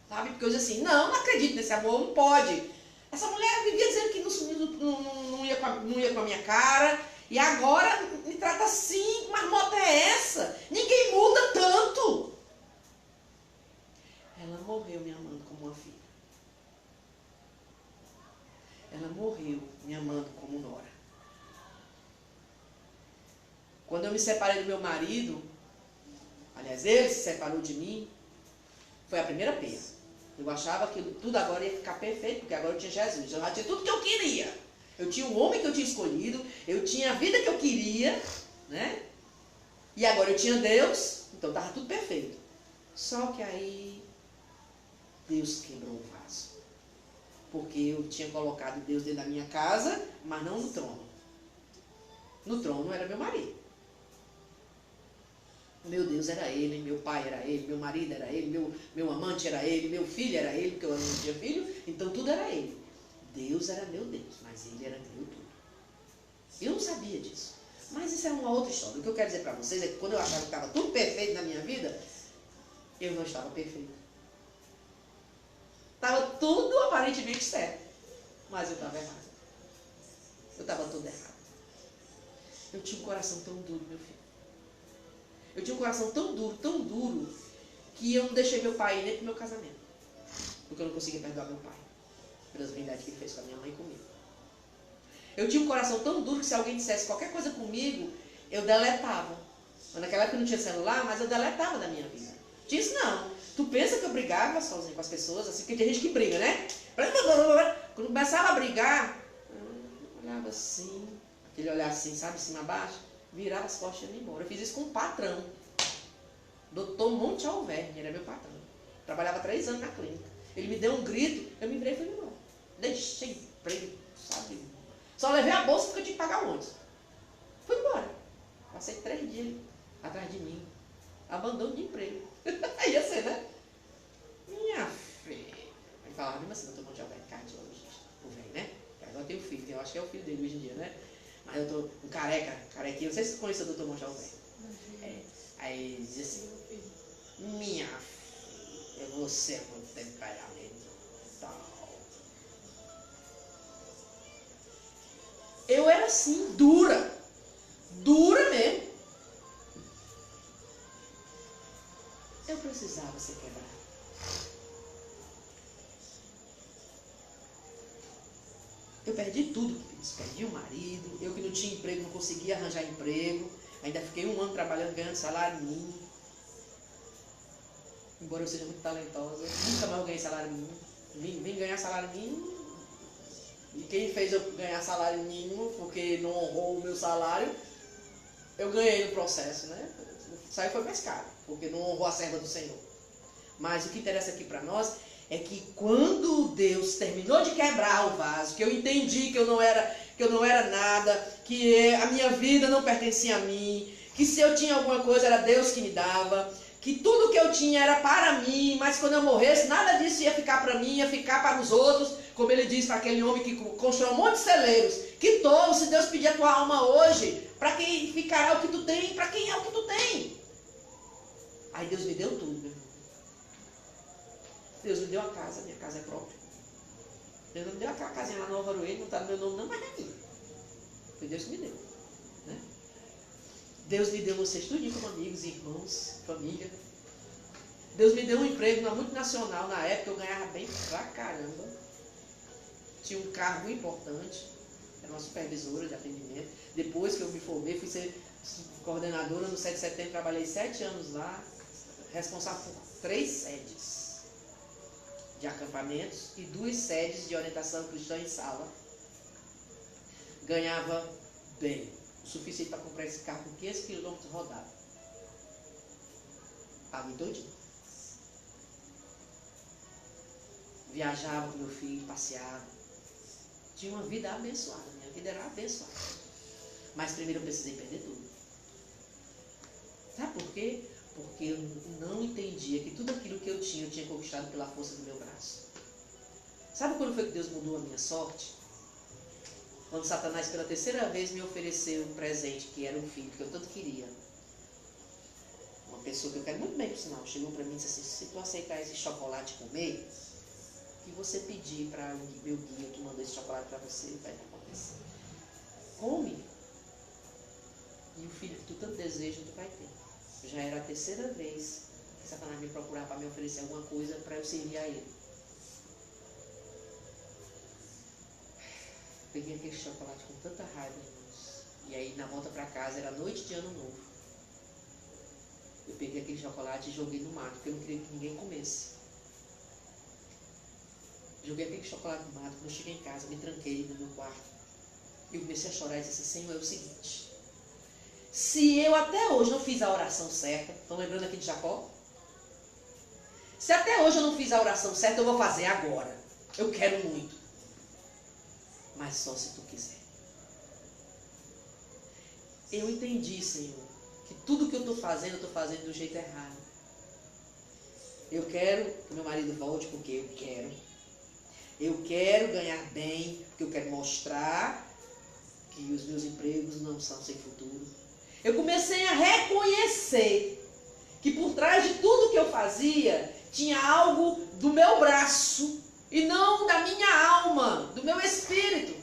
Sabe? Porque eu dizia assim, não acredito nesse amor, não pode. Essa mulher vivia dizendo que não ia com a minha cara. E agora me trata assim, que marmota é essa? Ninguém muda tanto. Ela morreu me amando como uma filha. Ela morreu me amando como nora. Quando eu me separei do meu marido, aliás, ele se separou de mim, foi a primeira peia. Eu achava que tudo agora ia ficar perfeito, porque agora eu tinha Jesus. Eu já tinha tudo que eu queria. Eu tinha o homem que eu tinha escolhido, eu tinha a vida que eu queria, né? E agora eu tinha Deus, então estava tudo perfeito. Só que aí Deus quebrou o vaso. Porque eu tinha colocado Deus dentro da minha casa, mas não no trono. No trono era meu marido. Meu Deus era ele, meu pai era ele, meu marido era ele, meu amante era ele, meu filho era ele, porque eu não tinha filho, então tudo era ele. Deus era meu Deus, mas ele era meu tudo. Eu não sabia disso. Mas isso é uma outra história. O que eu quero dizer para vocês é que quando eu achava que estava tudo perfeito na minha vida, eu não estava perfeito. Estava tudo aparentemente certo, mas eu estava errado. Eu estava tudo errado. Eu tinha um coração tão duro, meu filho. Eu tinha um coração tão duro, que eu não deixei meu pai ir nem pro meu casamento. Porque eu não conseguia perdoar meu pai. Pelas verdades que ele fez com a minha mãe e comigo. Eu tinha um coração tão duro que se alguém dissesse qualquer coisa comigo, eu deletava. Naquela época não tinha celular, mas eu deletava da minha vida. Tinha isso não. Tu pensa que eu brigava sozinho com as pessoas, assim, porque tem gente que briga, né? Quando começava a brigar, eu olhava assim, aquele olhar assim, sabe, cima a baixo, virava as costas e ia embora. Eu fiz isso com um patrão. Dr. Monte Alverne, era meu patrão. Trabalhava 3 anos na clínica. Ele me deu um grito, eu me virei e fui embora. Deixei emprego, sabe? Só levei a bolsa porque eu tinha que pagar o ônibus. Fui embora. Passei 3 dias atrás de mim. Abandono de emprego. Ia ser, né? Minha filha. Aí falava mesmo assim, Dr. Monte Alverne, cardiologista. O velho, né? Agora tem o filho, eu acho que é o filho dele hoje em dia, né? Mas eu tô um carequinho, não sei se você conhece o Dr. Monte Alverne. Aí ele dizia assim, minha filha, você é muito temperamento tal. Eu era assim, dura mesmo. Eu precisava ser quebrada. Eu perdi tudo que fiz. Perdi o marido, eu que não tinha emprego, não conseguia arranjar emprego. Ainda fiquei 1 ano trabalhando, ganhando salário mínimo. Embora eu seja muito talentosa, nunca mais eu ganhei salário mínimo. Vim ganhar salário mínimo. E quem fez eu ganhar salário mínimo, porque não honrou o meu salário, eu ganhei no processo, né? Saiu foi mais caro, porque não honrou a serva do Senhor. Mas o que interessa aqui para nós é que quando Deus terminou de quebrar o vaso, que eu entendi que eu não era nada, que a minha vida não pertencia a mim, que se eu tinha alguma coisa era Deus que me dava, que tudo que eu tinha era para mim, mas quando eu morresse nada disso ia ficar para mim, ia ficar para os outros, como ele diz para aquele homem que construiu um monte de celeiros. Que tolo, se Deus pedir a tua alma hoje, para quem ficará o que tu tem, para quem é o que tu tem? Aí Deus me deu tudo, meu irmão. Deus me deu a casa, minha casa é própria. Deus não me deu aquela casinha lá no Alvaroeiro, não está no meu nome não, mas é minha. Foi Deus que me deu, né? Deus me deu vocês tudinho como amigos, irmãos, família. Deus me deu um emprego na multinacional, na época eu ganhava bem pra caramba. Tinha um cargo importante, era uma supervisora de atendimento. Depois que eu me formei, fui ser coordenadora no 7 de setembro, trabalhei 7 anos lá, responsável por 3 sedes de acampamentos e 2 sedes de orientação cristã em sala. Ganhava bem, o suficiente para comprar esse carro com 500 quilômetros rodado. Pago todinho. Viajava com meu filho, passeava. Tinha uma vida abençoada, minha vida era abençoada. Mas primeiro eu precisei perder tudo. Sabe por quê? Porque eu não entendia que tudo aquilo que eu tinha conquistado pela força do meu braço. Sabe quando foi que Deus mudou a minha sorte? Quando Satanás pela terceira vez me ofereceu um presente, que era um filho, que eu tanto queria. Uma pessoa que eu quero muito bem, por sinal, chegou para mim e disse assim, se tu aceitar esse chocolate comer, o que você pedir para o meu guia que mandou esse chocolate para você, vai acontecer. Come. E o filho que tu tanto deseja, tu vai ter. Já era a terceira vez que Satanás me procurava para me oferecer alguma coisa para eu servir a ele. Peguei aquele chocolate com tanta raiva, irmãos. E aí, na volta para casa, era noite de ano novo. Eu peguei aquele chocolate e joguei no mato, porque eu não queria que ninguém comesse. Joguei aquele chocolate no mato. Quando eu cheguei em casa, me tranquei no meu quarto. Eu comecei a chorar e disse assim, Senhor, é o seguinte. Se eu até hoje não fiz a oração certa, estão lembrando aqui de Jacó? Se até hoje eu não fiz a oração certa, eu vou fazer agora. Eu quero muito. Mas só se tu quiser. Eu entendi, Senhor, que tudo que eu estou fazendo do jeito errado. Eu quero que meu marido volte porque eu quero. Eu quero ganhar bem porque eu quero mostrar que os meus empregos não são sem futuro. Eu comecei a reconhecer que por trás de tudo que eu fazia tinha algo do meu braço e não da minha alma, do meu espírito.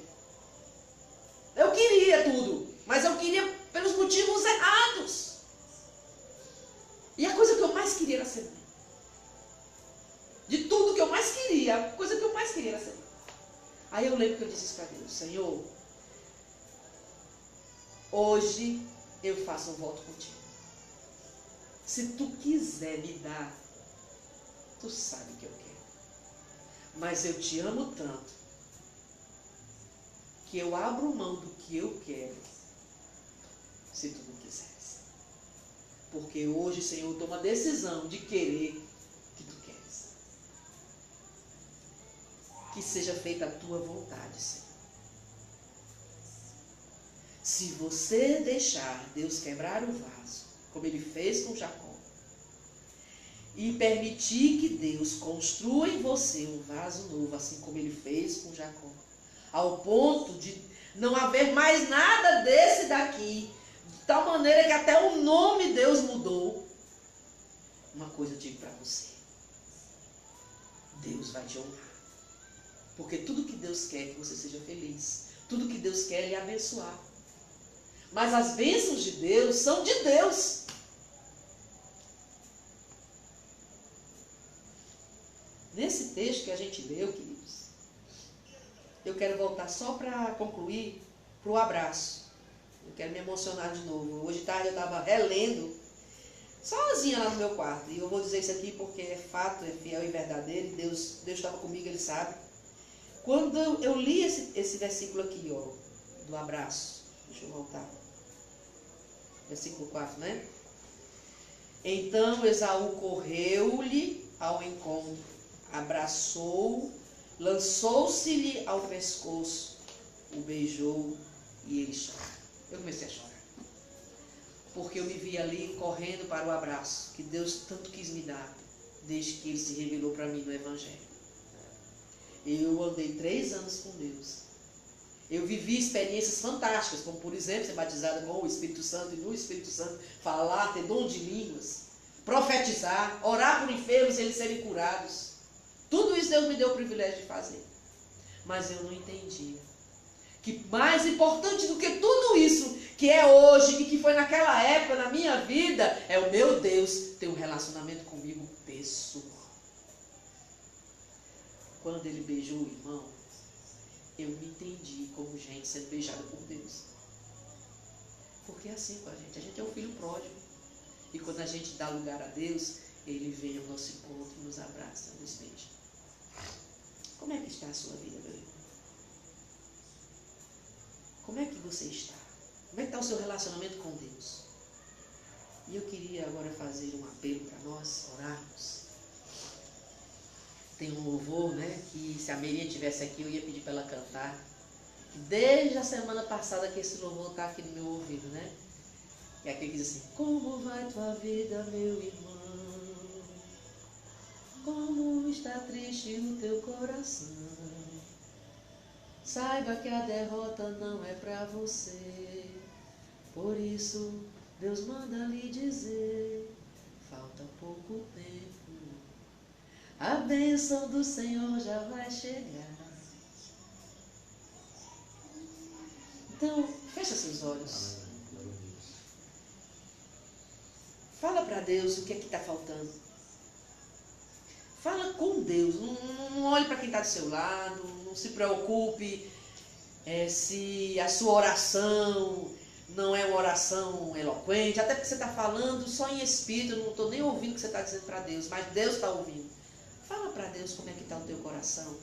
Eu queria tudo, mas eu queria pelos motivos errados. E a coisa que eu mais queria era ser mãe. De tudo que eu mais queria, a coisa que eu mais queria era ser mãe. Aí eu lembro que eu disse isso para Deus, Senhor, hoje eu faço um voto contigo. Se tu quiser me dar, tu sabe que eu quero. Mas eu te amo tanto que eu abro mão do que eu quero, se tu não quiseres. Porque hoje, Senhor, eu tomo a decisão de querer o que tu queres. Que seja feita a tua vontade, Senhor. Se você deixar Deus quebrar o vaso, como ele fez com Jacó, e permitir que Deus construa em você um vaso novo, assim como ele fez com Jacó, ao ponto de não haver mais nada desse daqui, de tal maneira que até o nome Deus mudou. Uma coisa eu digo para você, Deus vai te honrar, porque tudo que Deus quer é que você seja feliz, tudo que Deus quer é lhe abençoar, mas as bênçãos de Deus são de Deus. Nesse texto que a gente leu, queridos, eu quero voltar só para concluir para o abraço. Eu quero me emocionar de novo. Hoje de tarde eu estava relendo, sozinha lá no meu quarto. E eu vou dizer isso aqui porque é fato, é fiel e verdadeiro. E Deus estava comigo, Ele sabe. Quando eu li esse versículo aqui, ó, do abraço. Deixa eu voltar. Versículo 4, né? Então Esaú correu-lhe ao encontro, abraçou, lançou-se-lhe ao pescoço, o beijou e ele chorou. Eu comecei a chorar, porque eu me vi ali correndo para o abraço que Deus tanto quis me dar, desde que Ele se revelou para mim no Evangelho. Eu andei 3 anos com Deus. Eu vivi experiências fantásticas, como por exemplo, ser batizada com o Espírito Santo e no Espírito Santo, falar, ter dom de línguas, profetizar, orar por enfermos e eles serem curados. Tudo isso Deus me deu o privilégio de fazer. Mas eu não entendia que mais importante do que tudo isso, que é hoje e que foi naquela época na minha vida, é o meu Deus ter um relacionamento comigo pessoal. Quando Ele beijou o irmão, eu me entendi como gente sendo beijada por Deus. Porque é assim com a gente é um filho pródigo. E quando a gente dá lugar a Deus, Ele vem ao nosso encontro, nos abraça, nos beija. Como é que está a sua vida, meu irmão? Como é que você está? Como é que está o seu relacionamento com Deus? E eu queria agora fazer um apelo para nós orarmos. Tem um louvor, né, que se a Meirinha estivesse aqui, eu ia pedir para ela cantar. Desde a semana passada que esse louvor está aqui no meu ouvido, né? E aquele que diz assim: como vai tua vida, meu irmão? Como está triste o teu coração? saiba que a derrota não é para você. Por isso, Deus manda lhe dizer, falta pouco tempo, a bênção do Senhor já vai chegar. Então, fecha seus olhos. Fala para Deus o que é que está faltando. Fala com Deus. Não olhe para quem está do seu lado. Não se preocupe se a sua oração não é uma oração eloquente. Até porque você está falando só em espírito. Eu não estou nem ouvindo o que você está dizendo para Deus. Mas Deus está ouvindo. Fala para Deus como é que está o teu coração.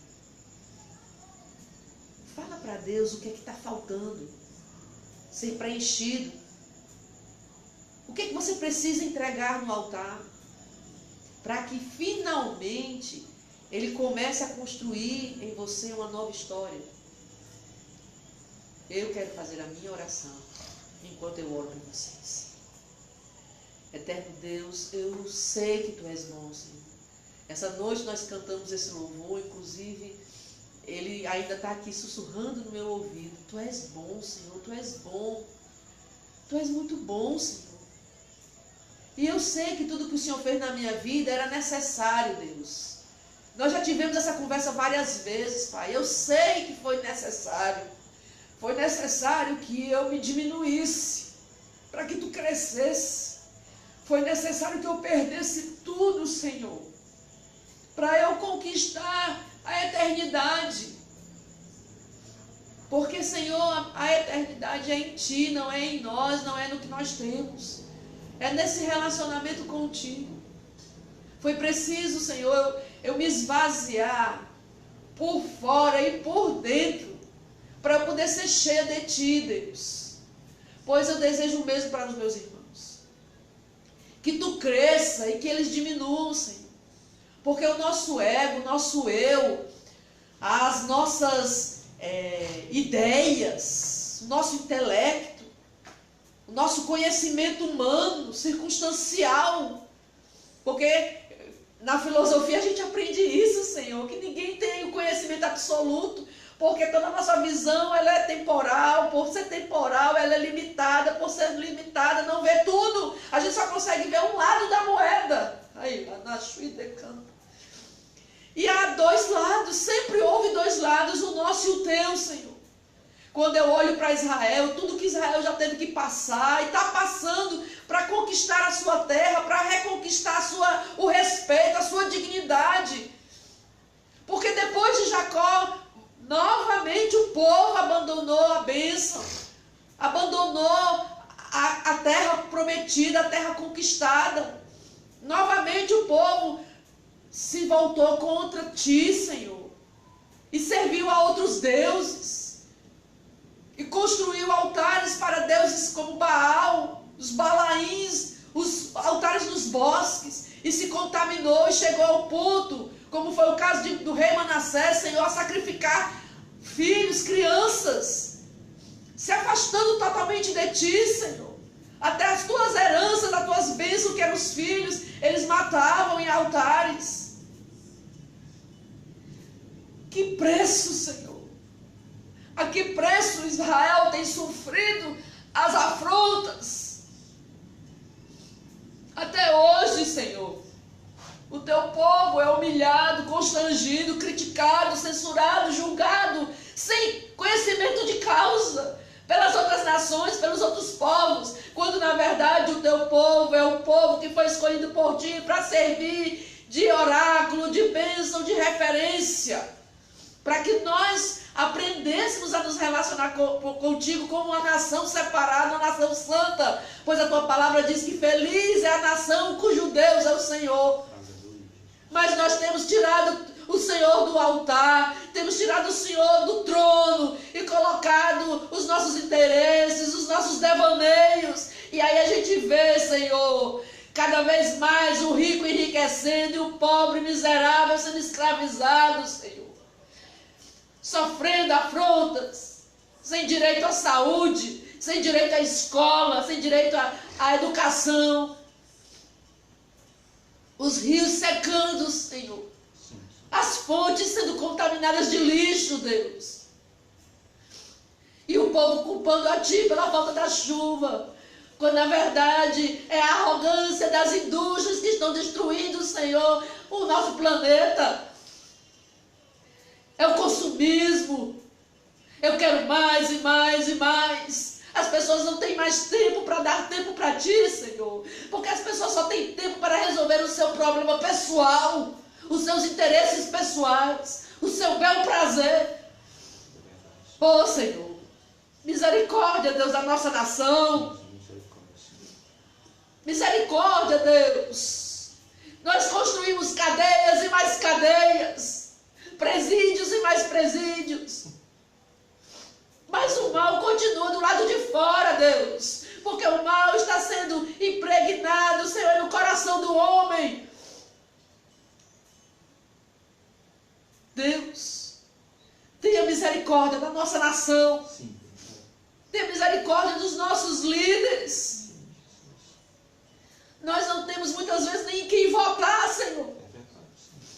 Fala para Deus o que é que está faltando. Ser preenchido. O que é que você precisa entregar no altar? Para que finalmente Ele comece a construir em você uma nova história. Eu quero fazer a minha oração enquanto eu oro por vocês. Eterno Deus, eu sei que Tu és bom, Senhor. Essa noite nós cantamos esse louvor, inclusive ele ainda está aqui sussurrando no meu ouvido. Tu és bom, Senhor, Tu és bom. Tu és muito bom, Senhor. E eu sei que tudo que o Senhor fez na minha vida era necessário, Deus. Nós já tivemos essa conversa várias vezes, Pai. Eu sei que foi necessário. Foi necessário que eu me diminuísse, para que Tu crescesse. Foi necessário que eu perdesse tudo, Senhor, para eu conquistar a eternidade. Porque, Senhor, a eternidade é em Ti, não é em nós, não é no que nós temos. É nesse relacionamento contigo. Foi preciso, Senhor, eu me esvaziar por fora e por dentro, para eu poder ser cheia de Ti, Deus. Pois eu desejo o mesmo para os meus irmãos. Que Tu cresça e que eles diminuam, Senhor. Porque o nosso ego, o nosso eu, as nossas ideias, o nosso intelecto, o nosso conhecimento humano, circunstancial. Porque na filosofia a gente aprende isso, Senhor, que ninguém tem o conhecimento absoluto, porque toda a nossa visão ela é temporal, por ser temporal ela é limitada, por ser limitada não vê tudo, a gente só consegue ver um lado da moeda. Aí, lá na Chuidecanta. E há dois lados, sempre houve dois lados, o nosso e o Teu, Senhor. Quando eu olho para Israel, tudo que Israel já teve que passar e está passando para conquistar a sua terra, para reconquistar o respeito, a sua dignidade. Porque depois de Jacó, novamente o povo abandonou a bênção, abandonou a terra prometida, a terra conquistada. Novamente o povo se voltou contra Ti, Senhor, e serviu a outros deuses. E construiu altares para deuses como Baal, os Balaíns, os altares nos bosques. E se contaminou e chegou ao ponto, como foi o caso do rei Manassés, Senhor, a sacrificar filhos, crianças. Se afastando totalmente de Ti, Senhor. Até as Tuas heranças, as Tuas bênçãos, que eram os filhos, eles matavam em altares. Que preço, Senhor. A que preço Israel tem sofrido as afrontas. Até hoje, Senhor, o Teu povo é humilhado, constrangido, criticado, censurado, julgado, sem conhecimento de causa, pelas outras nações, pelos outros povos, quando na verdade o Teu povo é o povo que foi escolhido por Ti para servir de oráculo, de bênção, de referência, para que nós aprendêssemos a nos relacionar contigo como uma nação separada, uma nação santa, pois a Tua palavra diz que feliz é a nação cujo Deus é o Senhor. Mas nós temos tirado o Senhor do altar, temos tirado o Senhor do trono e colocado os nossos interesses, os nossos devaneios, e aí a gente vê, Senhor, cada vez mais o rico enriquecendo e o pobre miserável sendo escravizado, Senhor, sofrendo afrontas, sem direito à saúde, sem direito à escola, sem direito à educação. Os rios secando, Senhor. As fontes sendo contaminadas de lixo, Deus. povo culpando a Ti pela falta da chuva, quando na verdade é a arrogância das indústrias que estão destruindo, Senhor, o nosso planeta. É o consumismo. Eu quero mais e mais e mais. As pessoas não têm mais tempo para dar tempo para Ti, Senhor, porque as pessoas só têm tempo para resolver o seu problema pessoal, os seus interesses pessoais, o seu bel prazer. Oh, Senhor, misericórdia, Deus, da nossa nação. Misericórdia, Deus. Nós construímos cadeias e mais cadeias, presídios e mais presídios, mas o mal continua do lado de fora, Deus, porque o mal está sendo impregnado, Senhor, no coração do homem. Deus, tenha misericórdia da nossa nação. Tenha misericórdia dos nossos líderes. Nós não temos muitas vezes nem em quem votar, Senhor.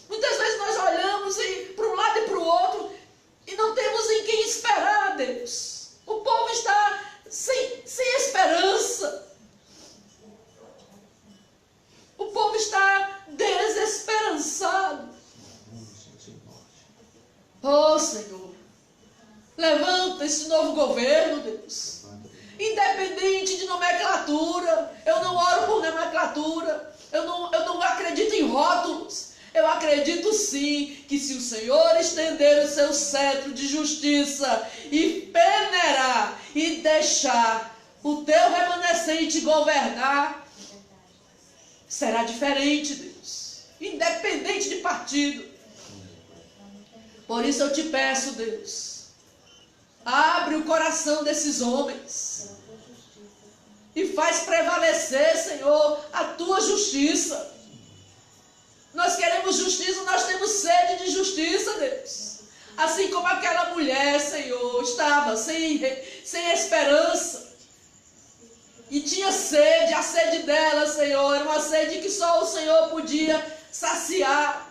Muitas vezes nós olhamos para um lado e para o outro e não temos em quem esperar, Deus. O povo está sem esperança. O povo está desesperançado. Oh, Senhor, levanta esse novo governo, Deus. Independente de nomenclatura. Eu não oro por nomenclatura. Eu não acredito em rótulos. Eu acredito sim que se o Senhor estender o seu cetro de justiça e peneirar e deixar o teu remanescente governar, será diferente, Deus. Independente de partido. Por isso eu te peço, Deus, abre o coração desses homens e faz prevalecer, Senhor, a tua justiça. Nós queremos justiça, nós temos sede de justiça, Deus. Assim como aquela mulher, Senhor, estava sem esperança e tinha sede, a sede dela, Senhor, era uma sede que só o Senhor podia saciar.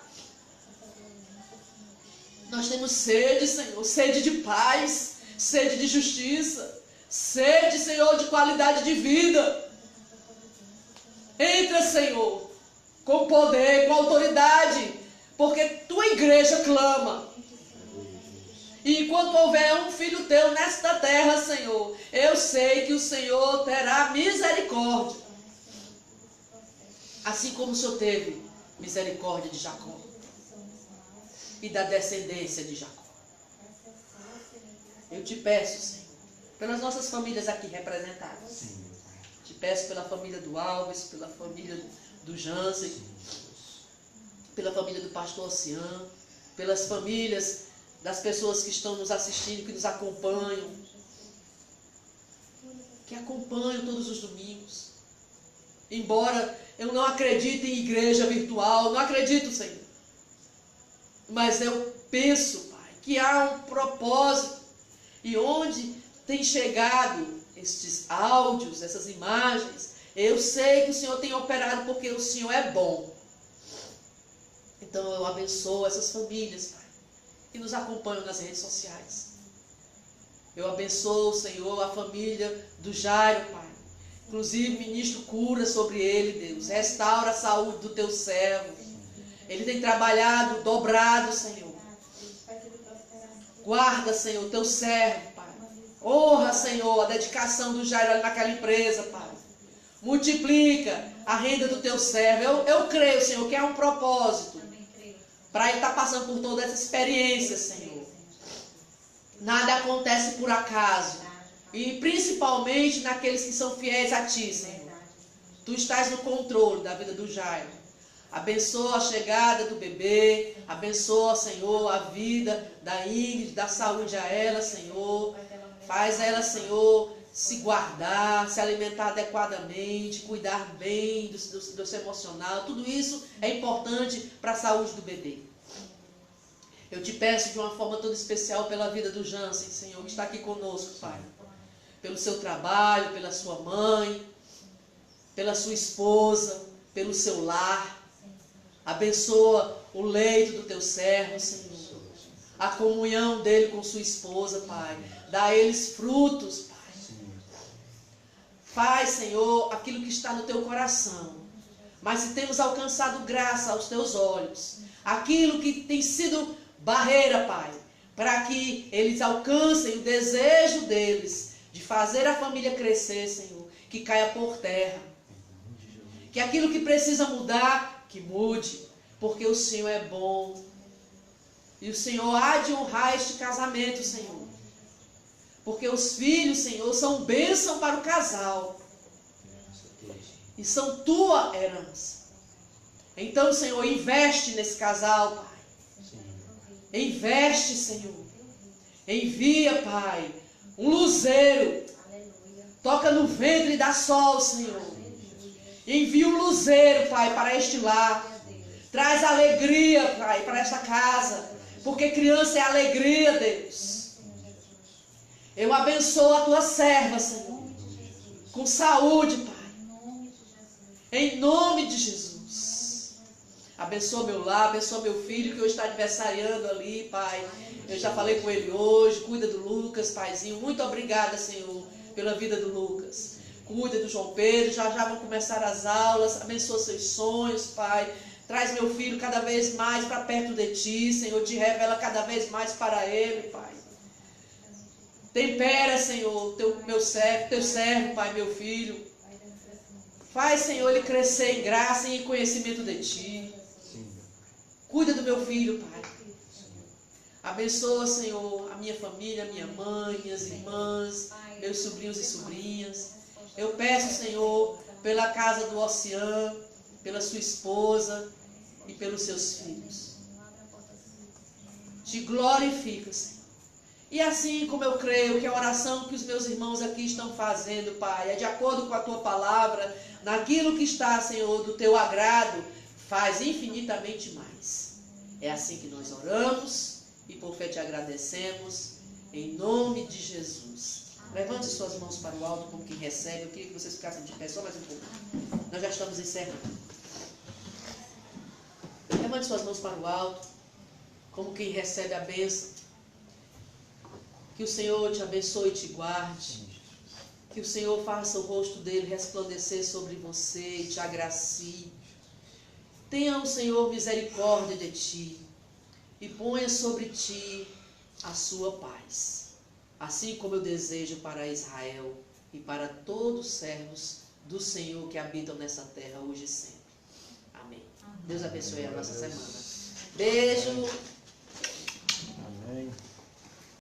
Nós temos sede, Senhor, sede de paz, sede de justiça, sede, Senhor, de qualidade de vida. Entra, Senhor, com poder, com autoridade, porque tua igreja clama. E enquanto houver um filho teu nesta terra, Senhor, eu sei que o Senhor terá misericórdia. Assim como o Senhor teve misericórdia de Jacó e da descendência de Jacó. Eu te peço, Senhor, pelas nossas famílias aqui representadas. Te peço pela família do Alves, pela família do Jansen, pela família do pastor Ocean, pelas famílias das pessoas que estão nos assistindo, que nos acompanham, que acompanham todos os domingos. Embora eu não acredite em igreja virtual, não acredito, Senhor. Mas eu penso, Pai, que há um propósito. E onde tem chegado estes áudios, essas imagens, eu sei que o Senhor tem operado porque o Senhor é bom. Então eu abençoo essas famílias, Pai, que nos acompanham nas redes sociais. Eu abençoo, Senhor, a família do Jairo, Pai. Inclusive, ministro cura sobre ele, Deus. Restaura a saúde do teu servo. Ele tem trabalhado dobrado, Senhor. Guarda, Senhor, o teu servo, Pai. Honra, Senhor, a dedicação do Jairo ali naquela empresa, Pai. Multiplica a renda do teu servo. Eu creio, Senhor, que é um propósito para ele estar passando por toda essa experiência, Senhor. Nada acontece por acaso. E principalmente naqueles que são fiéis a Ti, Senhor. Tu estás no controle da vida do Jairo. Abençoa a chegada do bebê, abençoa, Senhor, a vida da Ingrid, dá saúde a ela, Senhor. Faz ela, Senhor, se guardar, se alimentar adequadamente, cuidar bem do seu emocional. Tudo isso é importante para a saúde do bebê. Eu te peço de uma forma toda especial pela vida do Jansen, Senhor, que está aqui conosco, Pai. Pelo seu trabalho, pela sua mãe, pela sua esposa, pelo seu lar. Abençoa o leito do teu servo, Senhor. a comunhão dele com sua esposa, Pai. Dá a eles frutos, Pai. Faz, Senhor, aquilo que está no teu coração. Mas se temos alcançado graça aos teus olhos, aquilo que tem sido barreira, Pai, para que eles alcancem o desejo deles de fazer a família crescer, Senhor, que caia por terra. Que aquilo que precisa mudar, que mude, porque o Senhor é bom. E o Senhor há de honrar este casamento, Senhor. Porque os filhos, Senhor, são bênção para o casal. E são tua herança. Então, Senhor, investe nesse casal, Pai. Investe, Senhor. Envia, Pai, um luzeiro. Toca no ventre e dá sol, Senhor. Envia um luzeiro, Pai, para este lar. Traz alegria, Pai, para esta casa. Porque criança é alegria, Deus. Eu abençoo a tua serva, Senhor. Com saúde, Pai. Em nome de Jesus. Abençoa meu lar, abençoa meu filho que hoje está aniversariando ali, Pai. Eu já falei com ele hoje. Cuida do Lucas, Paizinho. Muito obrigada, Senhor, pela vida do Lucas. Cuida do João Pedro. Já vão começar as aulas. Abençoa seus sonhos, Pai. Traz meu filho cada vez mais para perto de ti, Senhor. Te revela cada vez mais para ele, Pai. Tempera, Senhor, teu servo, Pai, meu filho. Faz, Senhor, ele crescer em graça e em conhecimento de ti. Cuida do meu filho, Pai. Abençoa, Senhor, a minha família, minha mãe, minhas irmãs, meus sobrinhos e sobrinhas. Eu peço, Senhor, pela casa do Oceano, pela sua esposa e pelos seus filhos. Te glorifica, Senhor. E assim como eu creio que a oração que os meus irmãos aqui estão fazendo, Pai, é de acordo com a tua palavra, naquilo que está, Senhor, do teu agrado, faz infinitamente mais. É assim que nós oramos e por fé te agradecemos, em nome de Jesus. Levante suas mãos para o alto como quem recebe. Eu queria que vocês ficassem de pé só mais um pouco. Nós já estamos encerrando. Levante suas mãos para o alto como quem recebe a bênção. Que o Senhor te abençoe e te guarde. Que o Senhor faça o rosto dele resplandecer sobre você e te agracie. Tenha o Senhor misericórdia de ti e ponha sobre ti a sua paz. Assim como eu desejo para Israel e para todos os servos do Senhor que habitam nessa terra hoje e sempre. Amém. Deus abençoe a nossa semana. Beijo.